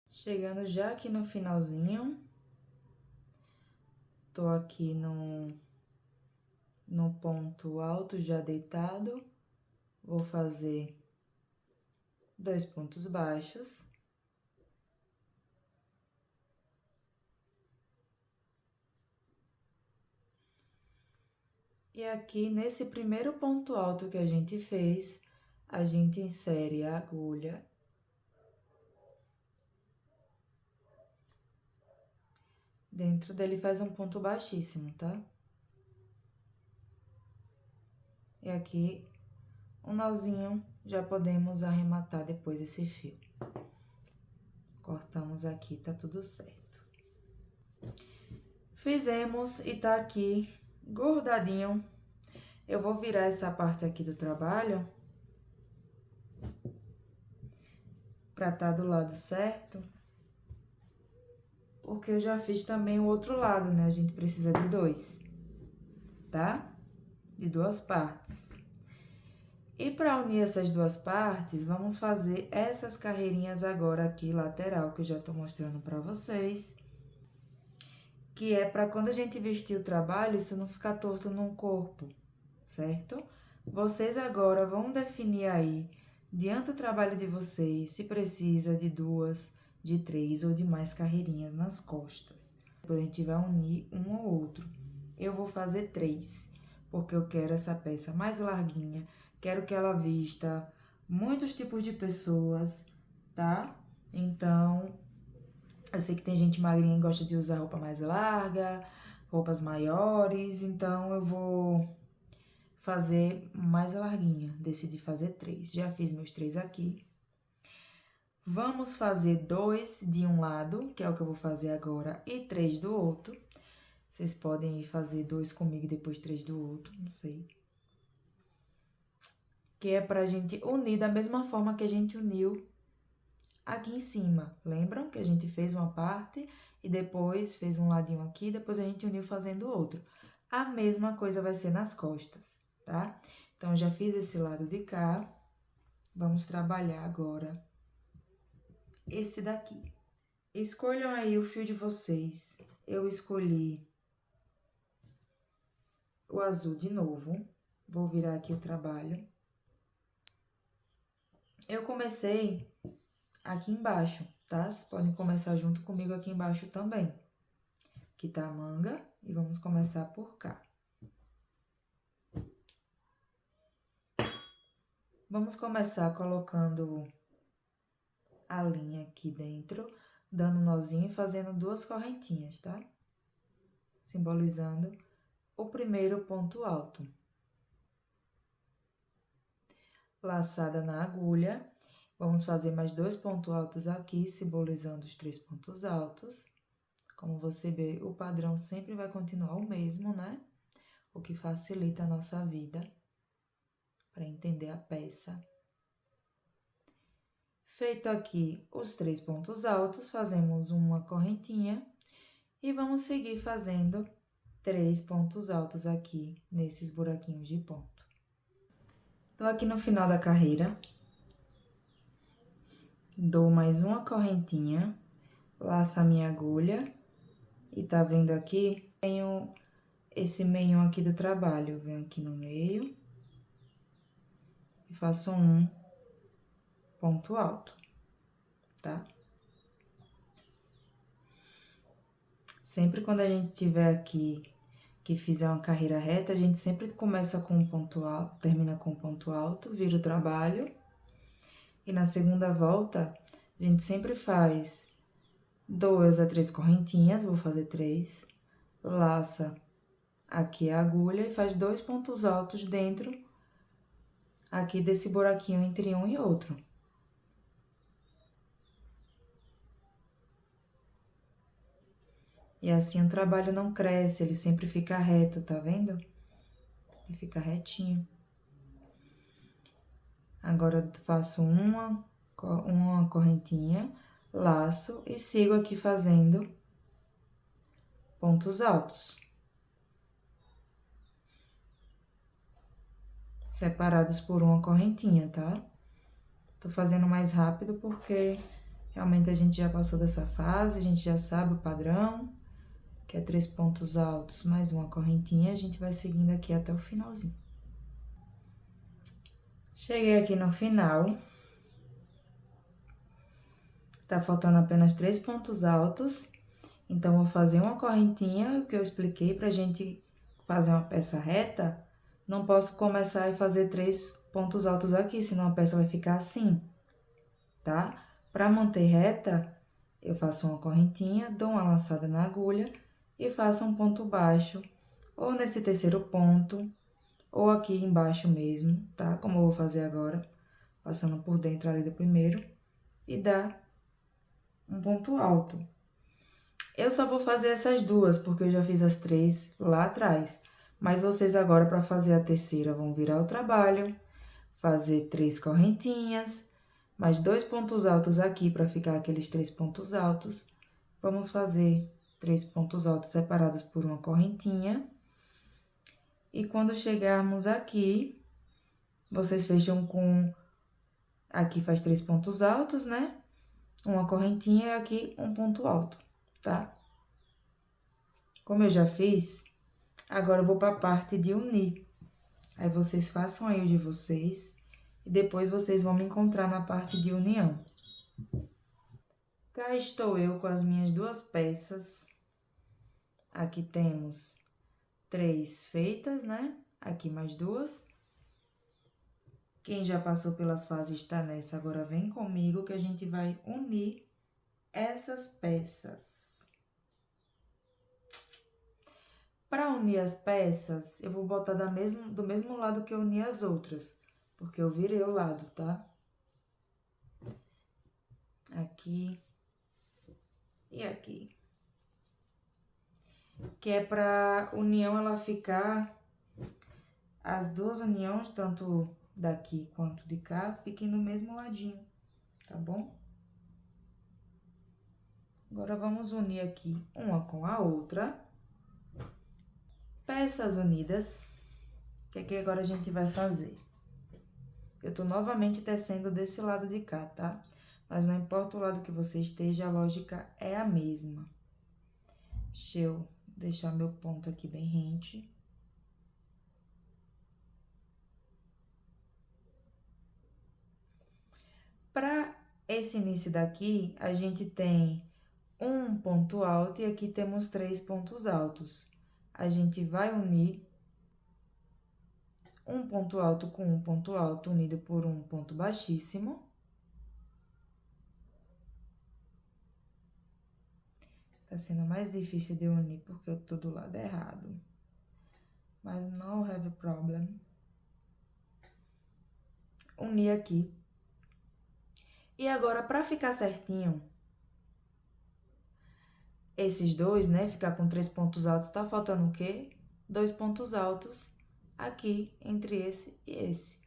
Chegando já aqui no finalzinho, tô aqui no ponto alto já deitado, vou fazer 2 pontos baixos. E aqui, nesse primeiro ponto alto que a gente fez, a gente insere a agulha. Dentro dele faz um ponto baixíssimo, tá? E aqui, um nozinho, já podemos arrematar depois esse fio. Cortamos aqui, tá tudo certo. Fizemos e tá aqui grudadinho. Eu vou virar essa parte aqui do trabalho pra tá do lado certo. Porque eu já fiz também o outro lado, né? A gente precisa de dois, tá? De duas partes. E para unir essas duas partes, vamos fazer essas carreirinhas agora aqui, lateral, que eu já tô mostrando pra vocês. Que é pra quando a gente vestir o trabalho, isso não ficar torto no corpo, certo? Vocês agora vão definir aí, diante do trabalho de vocês, se precisa de duas, de três ou de mais carreirinhas nas costas. Depois a gente vai unir um ao outro. Eu vou fazer 3, porque eu quero essa peça mais larguinha. Quero que ela vista muitos tipos de pessoas, tá? Então, eu sei que tem gente magrinha que gosta de usar roupa mais larga, roupas maiores, então eu vou fazer mais larguinha. Decidi fazer 3. Já fiz meus 3 aqui. Vamos fazer 2 de um lado, que é o que eu vou fazer agora, e 3 do outro. Vocês podem ir fazer 2 comigo e depois 3 do outro, não sei. Que é pra gente unir da mesma forma que a gente uniu aqui em cima. Lembram que a gente fez uma parte e depois fez um ladinho aqui, depois a gente uniu fazendo outro. A mesma coisa vai ser nas costas, tá? Então, já fiz esse lado de cá. Vamos trabalhar agora esse daqui. Escolham aí o fio de vocês. Eu escolhi o azul de novo. Vou virar aqui o trabalho. Eu comecei aqui embaixo, tá? Vocês podem começar junto comigo aqui embaixo também. Aqui tá a manga e vamos começar por cá. Vamos começar colocando a linha aqui dentro, dando nozinho e fazendo 2 correntinhas, tá? Simbolizando o primeiro ponto alto. Laçada na agulha. Vamos fazer mais 2 pontos altos aqui, simbolizando os 3 pontos altos. Como você vê, o padrão sempre vai continuar o mesmo, né? O que facilita a nossa vida para entender a peça. Feito aqui os 3 pontos altos, fazemos uma correntinha e vamos seguir fazendo 3 pontos altos aqui nesses buraquinhos de ponto. Tô aqui no final da carreira. Dou mais uma correntinha, laço a minha agulha e tá vendo aqui? Tenho esse meio aqui do trabalho, venho aqui no meio e faço um ponto alto, tá? Sempre quando a gente tiver aqui que fizer uma carreira reta, a gente sempre começa com um ponto alto, termina com um ponto alto, vira o trabalho. E na segunda volta, a gente sempre faz 2 a 3 correntinhas, vou fazer 3, laça aqui a agulha e faz 2 pontos altos dentro aqui desse buraquinho entre um e outro. E assim o trabalho não cresce, ele sempre fica reto, tá vendo? Ele fica retinho. Agora, faço uma correntinha, laço e sigo aqui fazendo pontos altos. Separados por uma correntinha, tá? Tô fazendo mais rápido porque realmente a gente já passou dessa fase, a gente já sabe o padrão, que é 3 pontos altos mais uma correntinha, a gente vai seguindo aqui até o finalzinho. Cheguei aqui no final. Tá faltando apenas 3 pontos altos, então vou fazer uma correntinha, o que eu expliquei pra gente fazer uma peça reta. Não posso começar e fazer 3 pontos altos aqui, senão a peça vai ficar assim, tá? Pra manter reta, eu faço uma correntinha, dou uma laçada na agulha e faço um ponto baixo, ou nesse terceiro ponto, ou aqui embaixo mesmo, tá? Como eu vou fazer agora, passando por dentro ali do primeiro, e dá um ponto alto. Eu só vou fazer essas duas, porque eu já fiz as 3 lá atrás. Mas vocês agora, para fazer a terceira, vão virar o trabalho, fazer 3 correntinhas, mais 2 pontos altos aqui para ficar aqueles 3 pontos altos. Vamos fazer 3 pontos altos separados por uma correntinha. E quando chegarmos aqui, vocês fecham com... Aqui faz 3 pontos altos, né? Uma correntinha e aqui um ponto alto, tá? Como eu já fiz, agora eu vou para a parte de unir. Aí vocês façam aí o de vocês e depois vocês vão me encontrar na parte de união. Cá estou eu com as minhas duas peças. Aqui temos 3 feitas, né? Aqui mais 2. Quem já passou pelas fases está nessa, agora vem comigo que a gente vai unir essas peças. Para unir as peças, eu vou botar do mesmo lado que eu uni as outras, porque eu virei o lado, tá? Aqui e aqui. Que é pra união ela ficar... As duas uniões, tanto daqui quanto de cá, fiquem no mesmo ladinho, tá bom? Agora, vamos unir aqui uma com a outra. Peças unidas. O que é que agora a gente vai fazer? Eu tô novamente tecendo desse lado de cá, tá? Mas não importa o lado que você esteja, a lógica é a mesma. Deixa eu deixar meu ponto aqui bem rente. Para esse início daqui, a gente tem um ponto alto e aqui temos 3 pontos altos. A gente vai unir um ponto alto com um ponto alto unido por um ponto baixíssimo. Tá sendo mais difícil de unir porque eu tô do lado errado. Mas não have problem. Unir aqui. E agora, para ficar certinho, esses dois, né, ficar com 3 pontos altos, tá faltando o quê? 2 pontos altos aqui entre esse e esse.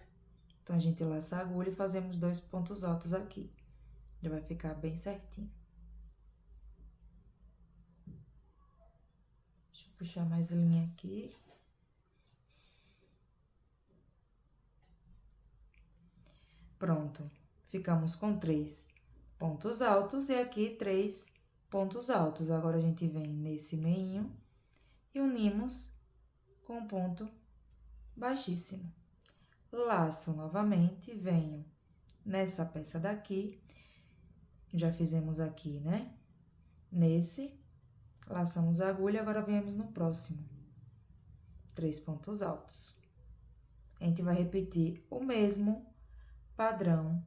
Então, a gente laça a agulha e fazemos 2 pontos altos aqui. Já vai ficar bem certinho. Deixa eu puxar mais linha aqui. Pronto. Ficamos com 3 pontos altos e aqui 3 pontos altos. Agora, a gente vem nesse meinho e unimos com um ponto baixíssimo. Laço novamente, venho nessa peça daqui, já fizemos aqui, né? Nesse, laçamos a agulha, agora viemos no próximo. 3 pontos altos. A gente vai repetir o mesmo padrão.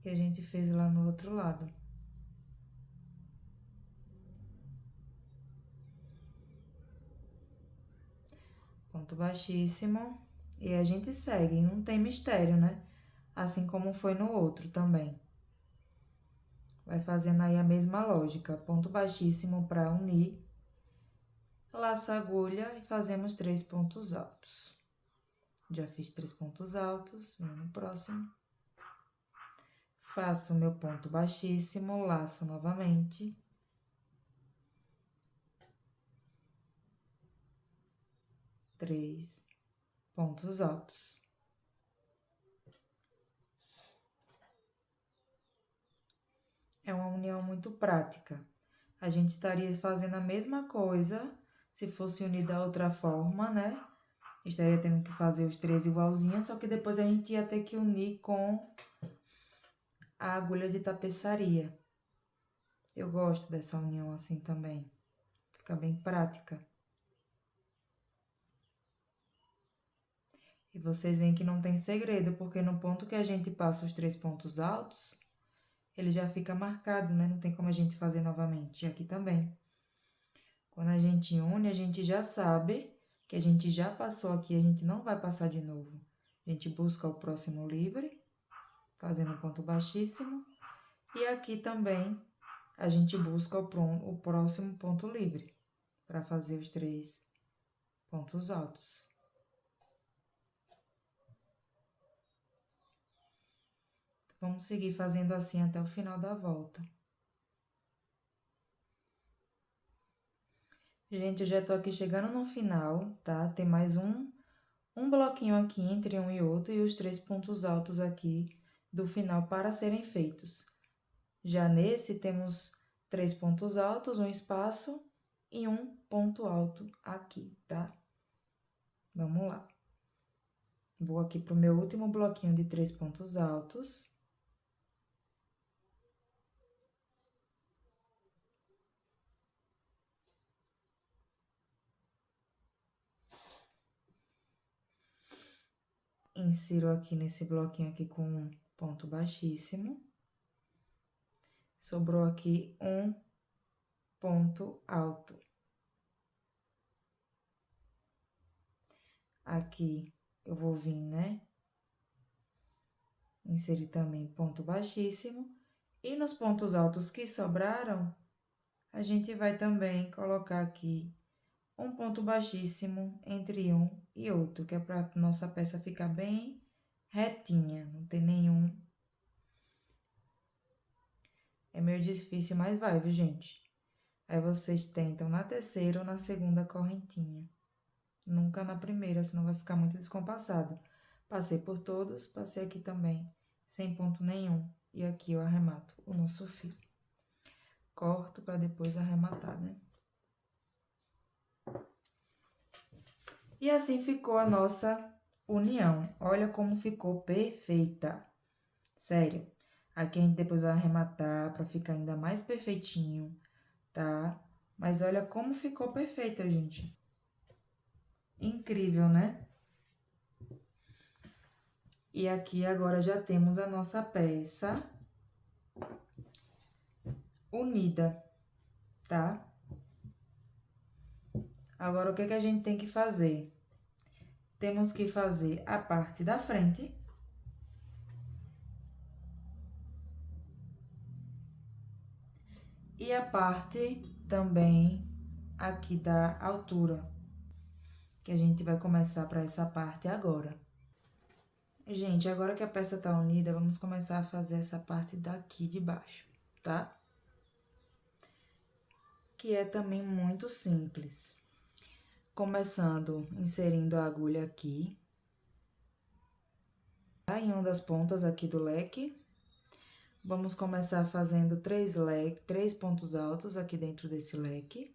Que a gente fez lá no outro lado. Ponto baixíssimo. E a gente segue, não tem mistério, né? Assim como foi no outro também. Vai fazendo aí a mesma lógica. Ponto baixíssimo para unir. Laça a agulha e fazemos 3 pontos altos. Já fiz 3 pontos altos, venho no próximo. Faço meu ponto baixíssimo, laço novamente. Três pontos altos. É uma união muito prática. A gente estaria fazendo a mesma coisa se fosse unir da outra forma, né? Estaria tendo que fazer os 3 igualzinhos, só que depois a gente ia ter que unir com a agulha de tapeçaria. Eu gosto dessa união assim também. Fica bem prática. E vocês veem que não tem segredo, porque no ponto que a gente passa os 3 pontos altos, ele já fica marcado, né? Não tem como a gente fazer novamente. E aqui também. Quando a gente une, a gente já sabe que a gente já passou aqui, a gente não vai passar de novo. A gente busca o próximo livre, fazendo ponto baixíssimo. E aqui também a gente busca o próximo ponto livre, para fazer os 3 pontos altos. Vamos seguir fazendo assim até o final da volta. Gente, eu já tô aqui chegando no final, tá? Tem mais um bloquinho aqui entre um e outro e os 3 pontos altos aqui do final para serem feitos. Já nesse, temos 3 pontos altos, um espaço e um ponto alto aqui, tá? Vamos lá. Vou aqui pro meu último bloquinho de 3 pontos altos. Insiro aqui nesse bloquinho aqui com um ponto baixíssimo. Sobrou aqui um ponto alto. Aqui eu vou vir, né? Inserir também ponto baixíssimo. E nos pontos altos que sobraram, a gente vai também colocar aqui um ponto baixíssimo entre um e outro, que é para nossa peça ficar bem retinha, não tem nenhum. É meio difícil, mas vai, viu, gente? Aí vocês tentam na terceira ou na segunda correntinha. Nunca na primeira, senão vai ficar muito descompassado. Passei por todos, passei aqui também, sem ponto nenhum. E aqui eu arremato o nosso fio. Corto para depois arrematar, né? E assim ficou a nossa união. Olha como ficou perfeita. Sério. Aqui a gente depois vai arrematar para ficar ainda mais perfeitinho, tá? Mas olha como ficou perfeita, gente. Incrível, né? E aqui agora já temos a nossa peça unida, tá? Agora, o que a gente tem que fazer? Temos que fazer a parte da frente. E a parte também aqui da altura, que a gente vai começar para essa parte agora. Gente, agora que a peça tá unida, vamos começar a fazer essa parte daqui de baixo, tá? Que é também muito simples. Começando inserindo a agulha aqui, tá? Em uma das pontas aqui do leque. Vamos começar fazendo 3 pontos altos aqui dentro desse leque.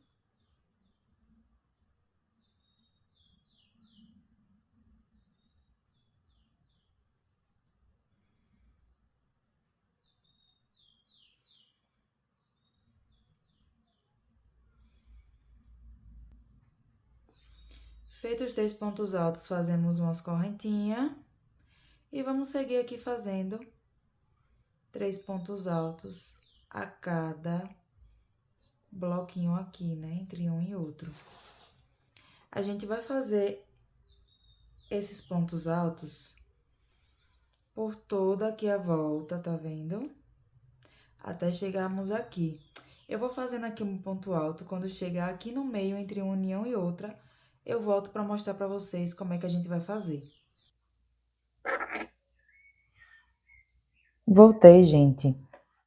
Feitos os 3 pontos altos, fazemos umas correntinhas. E vamos seguir aqui fazendo 3 pontos altos a cada bloquinho aqui, né? Entre um e outro. A gente vai fazer esses pontos altos por toda aqui a volta, tá vendo? Até chegarmos aqui. Eu vou fazendo aqui um ponto alto, quando chegar aqui no meio, entre uma união e outra, eu volto para mostrar para vocês como é que a gente vai fazer. Voltei, gente,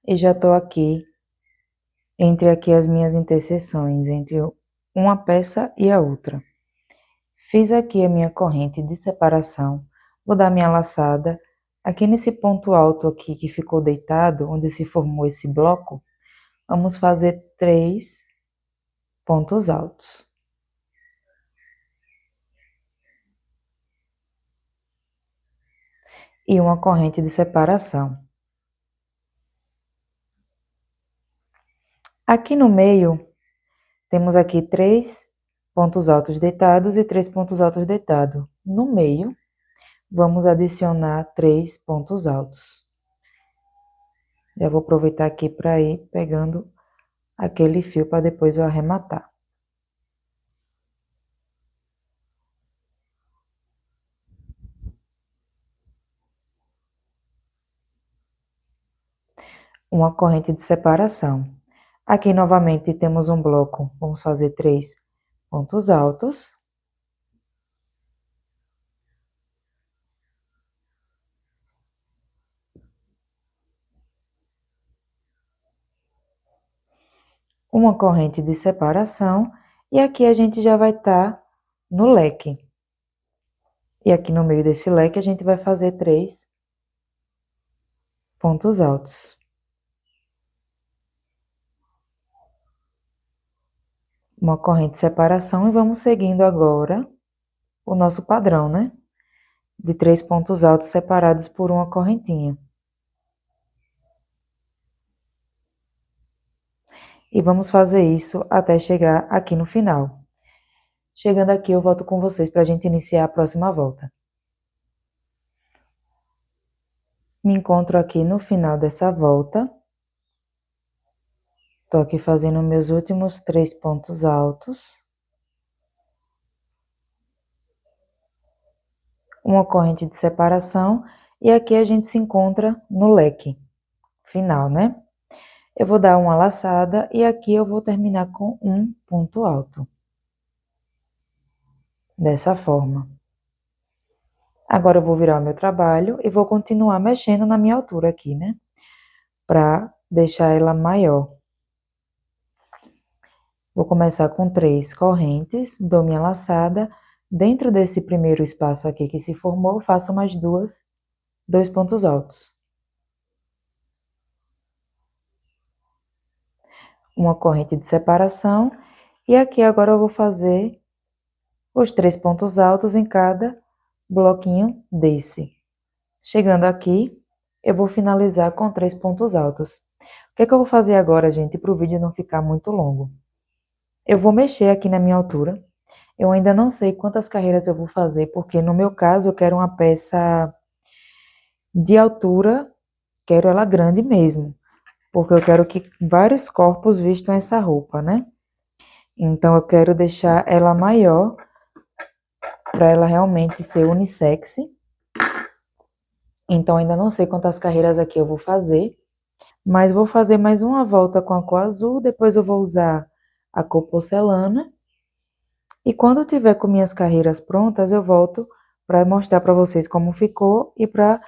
e já tô aqui, entre aqui as minhas interseções, entre uma peça e a outra. Fiz aqui a minha corrente de separação, vou dar minha laçada, aqui nesse ponto alto aqui que ficou deitado, onde se formou esse bloco, vamos fazer 3 pontos altos. E uma corrente de separação. Aqui no meio, temos aqui 3 pontos altos deitados e 3 pontos altos deitados. No meio, vamos adicionar 3 pontos altos. Já vou aproveitar aqui para ir pegando aquele fio para depois eu arrematar. uma corrente de separação. Aqui novamente temos um bloco, vamos fazer 3 pontos altos. Uma corrente de separação, e aqui a gente já vai estar no leque. E aqui no meio desse leque a gente vai fazer 3 pontos altos. Uma corrente de separação e vamos seguindo agora o nosso padrão, né? De 3 pontos altos separados por uma correntinha. E vamos fazer isso até chegar aqui no final. Chegando aqui, eu volto com vocês para a gente iniciar a próxima volta. Me encontro aqui no final dessa volta. Estou aqui fazendo meus últimos 3 pontos altos. Uma corrente de separação. E aqui a gente se encontra no leque final, né? Eu vou dar uma laçada e aqui eu vou terminar com um ponto alto. Dessa forma. Agora eu vou virar o meu trabalho e vou continuar mexendo na minha altura aqui, né? Para deixar ela maior. Vou começar com 3 correntes, dou minha laçada. Dentro desse primeiro espaço aqui que se formou, faço mais 2 pontos altos. Uma corrente de separação. E aqui agora eu vou fazer os 3 pontos altos em cada bloquinho desse. Chegando aqui, eu vou finalizar com 3 pontos altos. O que é que eu vou fazer agora, gente, para o vídeo não ficar muito longo? Eu vou mexer aqui na minha altura. Eu ainda não sei quantas carreiras eu vou fazer, porque no meu caso eu quero uma peça de altura, quero ela grande mesmo, porque eu quero que vários corpos vistam essa roupa, né? Então eu quero deixar ela maior, para ela realmente ser unissex. Então ainda não sei quantas carreiras aqui eu vou fazer, mas vou fazer mais uma volta com a cor azul, depois eu vou usar a cor porcelana. E quando eu tiver com minhas carreiras prontas, eu volto para mostrar para vocês como ficou e para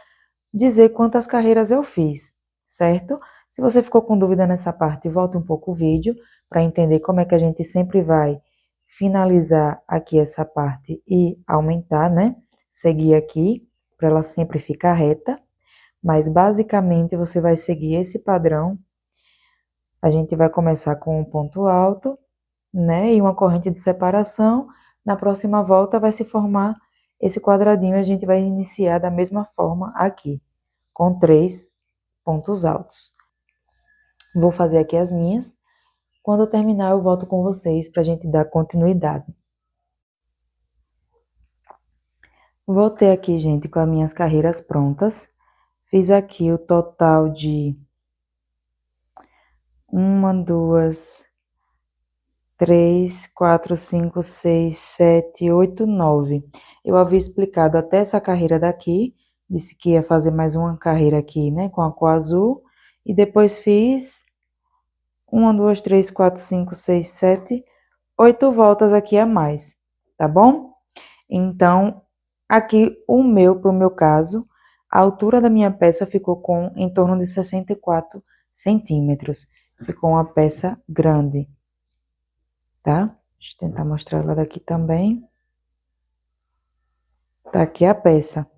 dizer quantas carreiras eu fiz, certo? Se você ficou com dúvida nessa parte, volte um pouco o vídeo para entender como é que a gente sempre vai finalizar aqui essa parte e aumentar, né? Seguir aqui para ela sempre ficar reta, mas basicamente você vai seguir esse padrão. A gente vai começar com um ponto alto, né? E uma corrente de separação. Na próxima volta vai se formar esse quadradinho e a gente vai iniciar da mesma forma aqui, com 3 pontos altos. Vou fazer aqui as minhas. Quando eu terminar, eu volto com vocês para a gente dar continuidade. Voltei aqui, gente, com as minhas carreiras prontas. Fiz aqui o total de 1, 2, 3, 4, 5, 6, 7, 8, 9. Eu havia explicado até essa carreira daqui, disse que ia fazer mais uma carreira aqui, né, com a cor azul, e depois fiz 1, 2, 3, 4, 5, 6, 7, 8 voltas aqui a mais, tá bom? Então, aqui pro meu caso, a altura da minha peça ficou com em torno de 64 centímetros. Ficou uma peça grande, tá? Deixa eu tentar mostrar ela daqui também. Tá aqui a peça.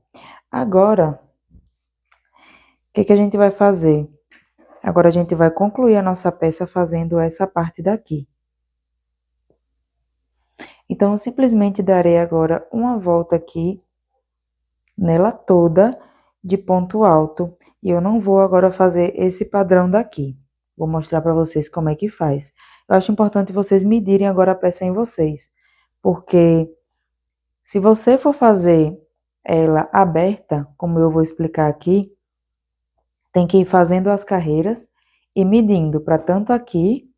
Agora, o que que a gente vai fazer? Agora a gente vai concluir a nossa peça fazendo essa parte daqui. Então, eu simplesmente darei agora uma volta aqui, nela toda, de ponto alto. E eu não vou agora fazer esse padrão daqui. Vou mostrar para vocês como é que faz. Eu acho importante vocês medirem agora a peça em vocês. Porque se você for fazer ela aberta, como eu vou explicar aqui, tem que ir fazendo as carreiras e medindo para tanto aqui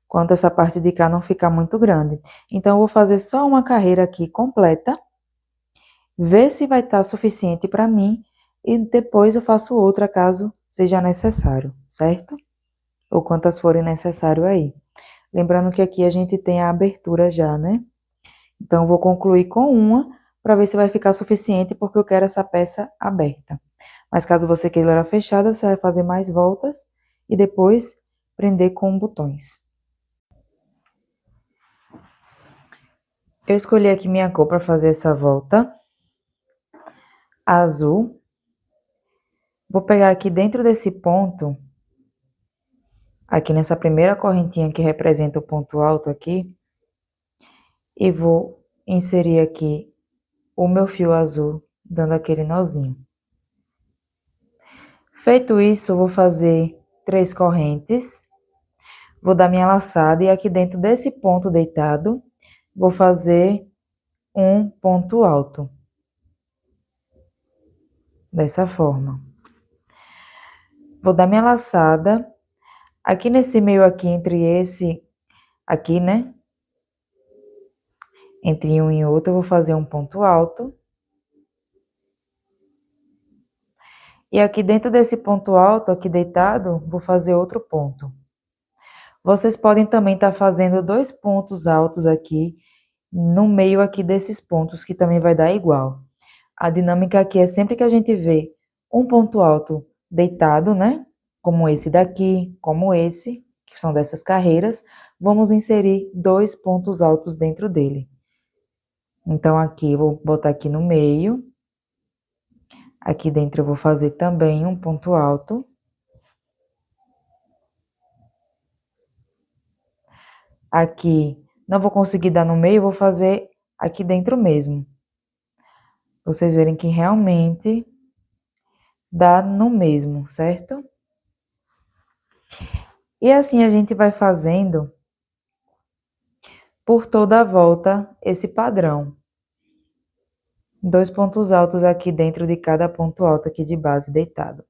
quanto essa parte de cá não ficar muito grande. Então, eu vou fazer só uma carreira aqui completa, ver se vai estar suficiente para mim e depois eu faço outra caso seja necessário, certo? Ou quantas forem necessário aí. Lembrando que aqui a gente tem a abertura já, né? Então, eu vou concluir com uma para ver se vai ficar suficiente, porque eu quero essa peça aberta. Mas caso você queira ela fechada, você vai fazer mais voltas e depois prender com botões. Eu escolhi aqui minha cor para fazer essa volta, azul. Vou pegar aqui dentro desse ponto, aqui nessa primeira correntinha que representa o ponto alto aqui, e vou inserir aqui o meu fio azul, dando aquele nozinho. Feito isso, eu vou fazer 3 correntes, vou dar minha laçada e aqui dentro desse ponto deitado, vou fazer um ponto alto. Dessa forma. Vou dar minha laçada, aqui nesse meio aqui, entre esse aqui, né? Entre um e outro, eu vou fazer um ponto alto. E aqui dentro desse ponto alto, aqui deitado, vou fazer outro ponto. Vocês podem também estar fazendo 2 pontos altos aqui, no meio aqui desses pontos, que também vai dar igual. A dinâmica aqui é sempre que a gente vê um ponto alto deitado, né? Como esse daqui, como esse, que são dessas carreiras, vamos inserir 2 pontos altos dentro dele. Então, aqui, eu vou botar aqui no meio. Aqui dentro eu vou fazer também um ponto alto. Aqui, não vou conseguir dar no meio, vou fazer aqui dentro mesmo. Pra vocês verem que realmente dá no mesmo, certo? E assim a gente vai fazendo por toda a volta esse padrão. 2 pontos altos aqui dentro de cada ponto alto aqui de base deitado.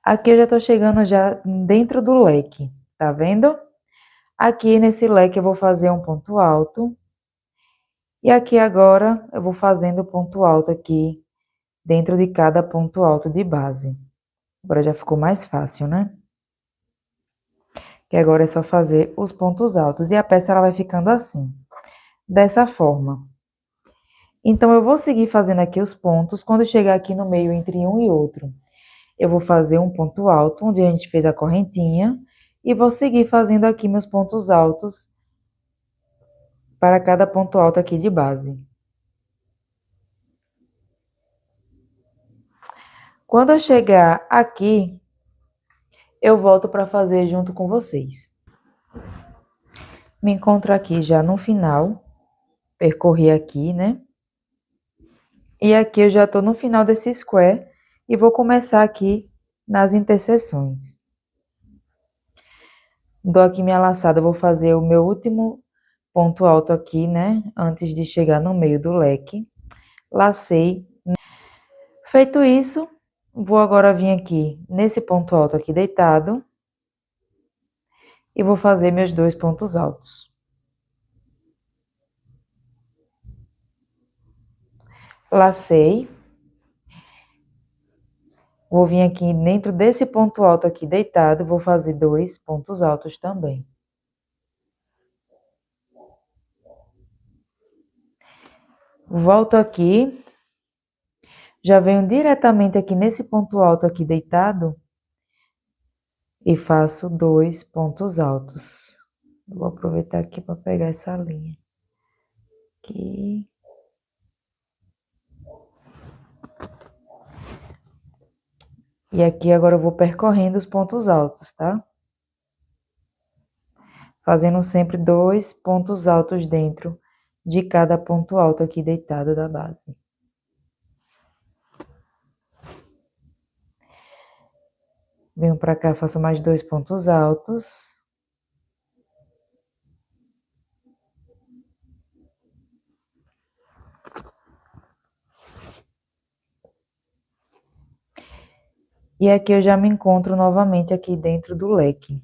Aqui eu já tô chegando já dentro do leque, tá vendo? Aqui nesse leque eu vou fazer um ponto alto. E aqui agora eu vou fazendo ponto alto aqui dentro de cada ponto alto de base. Agora já ficou mais fácil, né? Que agora é só fazer os pontos altos. E a peça ela vai ficando assim, dessa forma. Então, eu vou seguir fazendo aqui os pontos. Quando chegar aqui no meio entre um e outro, eu vou fazer um ponto alto, onde a gente fez a correntinha. E vou seguir fazendo aqui meus pontos altos para cada ponto alto aqui de base. Quando eu chegar aqui, eu volto para fazer junto com vocês. Me encontro aqui já no final, percorri aqui, né? E aqui eu já tô no final desse square e vou começar aqui nas interseções. Dou aqui minha laçada, vou fazer o meu último ponto alto aqui, né? Antes de chegar no meio do leque. Lacei. Feito isso, vou agora vir aqui nesse ponto alto aqui deitado. E vou fazer meus 2 pontos altos. Lacei. Vou vir aqui dentro desse ponto alto aqui deitado, vou fazer 2 pontos altos também. Volto aqui. Já venho diretamente aqui nesse ponto alto aqui deitado e faço 2 pontos altos. Eu vou aproveitar aqui para pegar essa linha. Aqui. E aqui agora eu vou percorrendo os pontos altos, tá? fazendo sempre 2 pontos altos dentro de cada ponto alto aqui deitado da base. Venho para cá, faço mais 2 pontos altos. E aqui eu já me encontro novamente aqui dentro do leque.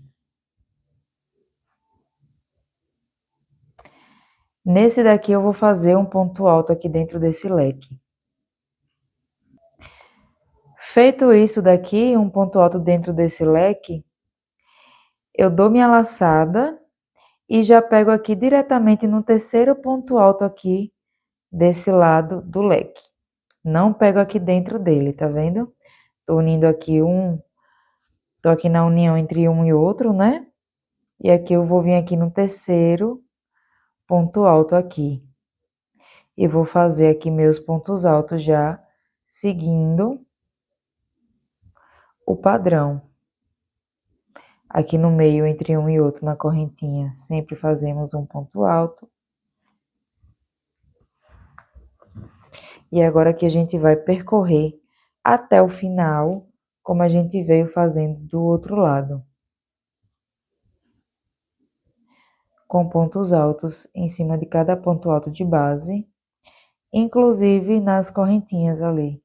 Nesse daqui eu vou fazer um ponto alto aqui dentro desse leque. Feito isso daqui, um ponto alto dentro desse leque, eu dou minha laçada e já pego aqui diretamente no terceiro ponto alto aqui desse lado do leque. Não pego aqui dentro dele, tá vendo? Tô unindo aqui tô aqui na união entre um e outro, né? E aqui eu vou vir aqui no terceiro ponto alto aqui. E vou fazer aqui meus pontos altos já, seguindo o padrão. Aqui no meio, entre um e outro, na correntinha, sempre fazemos um ponto alto. E agora que a gente vai percorrer até o final, como a gente veio fazendo do outro lado. Com pontos altos em cima de cada ponto alto de base, inclusive nas correntinhas ali.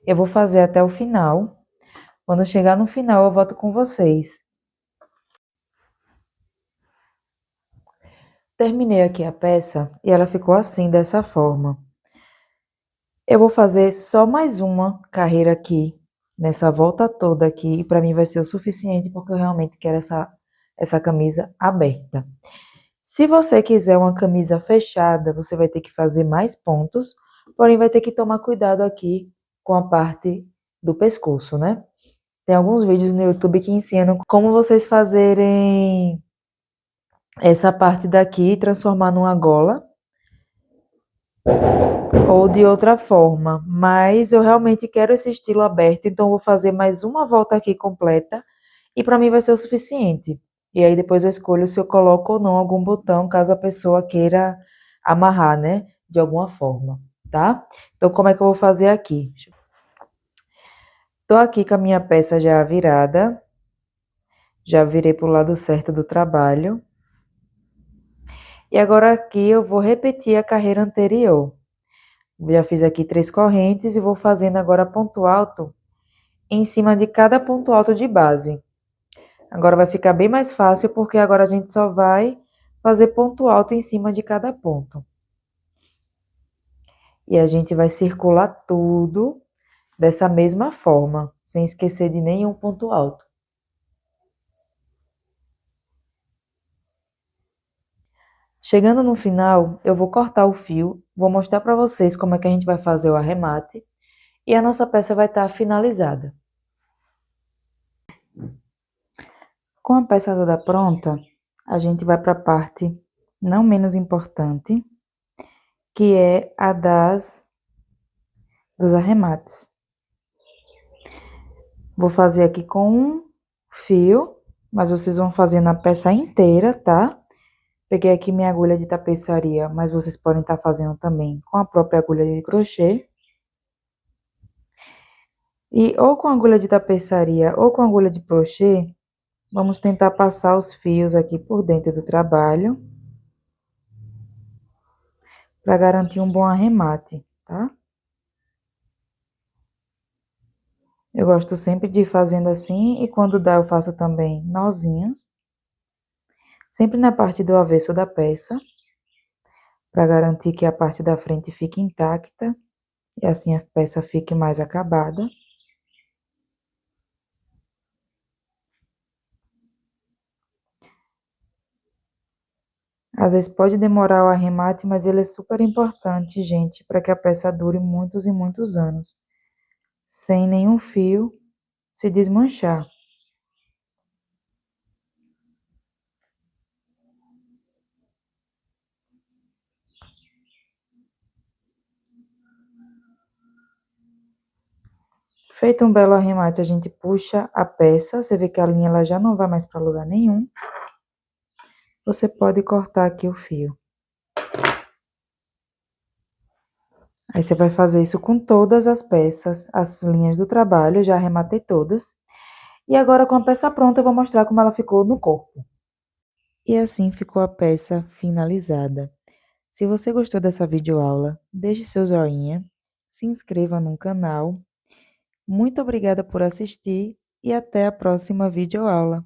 Eu vou fazer até o final. Quando chegar no final, eu volto com vocês. Terminei aqui a peça e ela ficou assim, dessa forma. Eu vou fazer só mais uma carreira aqui, nessa volta toda aqui, e para mim vai ser o suficiente, porque eu realmente quero essa camisa aberta. Se você quiser uma camisa fechada, você vai ter que fazer mais pontos, porém vai ter que tomar cuidado aqui com a parte do pescoço, né? Tem alguns vídeos no YouTube que ensinam como vocês fazerem essa parte daqui e transformar numa gola ou de outra forma, mas eu realmente quero esse estilo aberto, então vou fazer mais uma volta aqui completa e para mim vai ser o suficiente. E aí depois eu escolho se eu coloco ou não algum botão, caso a pessoa queira amarrar, né, de alguma forma, tá? Então como é que eu vou fazer aqui? Tô aqui com a minha peça já virada, já virei para o lado certo do trabalho. E agora aqui eu vou repetir a carreira anterior. Já fiz aqui 3 correntes e vou fazendo agora ponto alto em cima de cada ponto alto de base. Agora vai ficar bem mais fácil porque agora a gente só vai fazer ponto alto em cima de cada ponto. E a gente vai circular tudo dessa mesma forma, sem esquecer de nenhum ponto alto. Chegando no final, eu vou cortar o fio, vou mostrar para vocês como é que a gente vai fazer o arremate e a nossa peça vai estar finalizada. Com a peça toda pronta, a gente vai para a parte não menos importante, que é a dos arremates. Vou fazer aqui com um fio, mas vocês vão fazer na peça inteira, tá? Peguei aqui minha agulha de tapeçaria, mas vocês podem estar fazendo também com a própria agulha de crochê. E ou com agulha de tapeçaria ou com agulha de crochê, vamos tentar passar os fios aqui por dentro do trabalho, para garantir um bom arremate, tá? Eu gosto sempre de ir fazendo assim, e quando dá eu faço também nozinhos. Sempre na parte do avesso da peça, para garantir que a parte da frente fique intacta, e assim a peça fique mais acabada. Às vezes pode demorar o arremate, mas ele é super importante, gente, para que a peça dure muitos e muitos anos, sem nenhum fio se desmanchar. Feito um belo arremate, a gente puxa a peça, você vê que a linha ela já não vai mais para lugar nenhum. Você pode cortar aqui o fio. Aí você vai fazer isso com todas as peças, as linhas do trabalho, eu já arrematei todas. E agora com a peça pronta eu vou mostrar como ela ficou no corpo. E assim ficou a peça finalizada. Se você gostou dessa videoaula, deixe seu joinha, se inscreva no canal. Muito obrigada por assistir e até a próxima videoaula.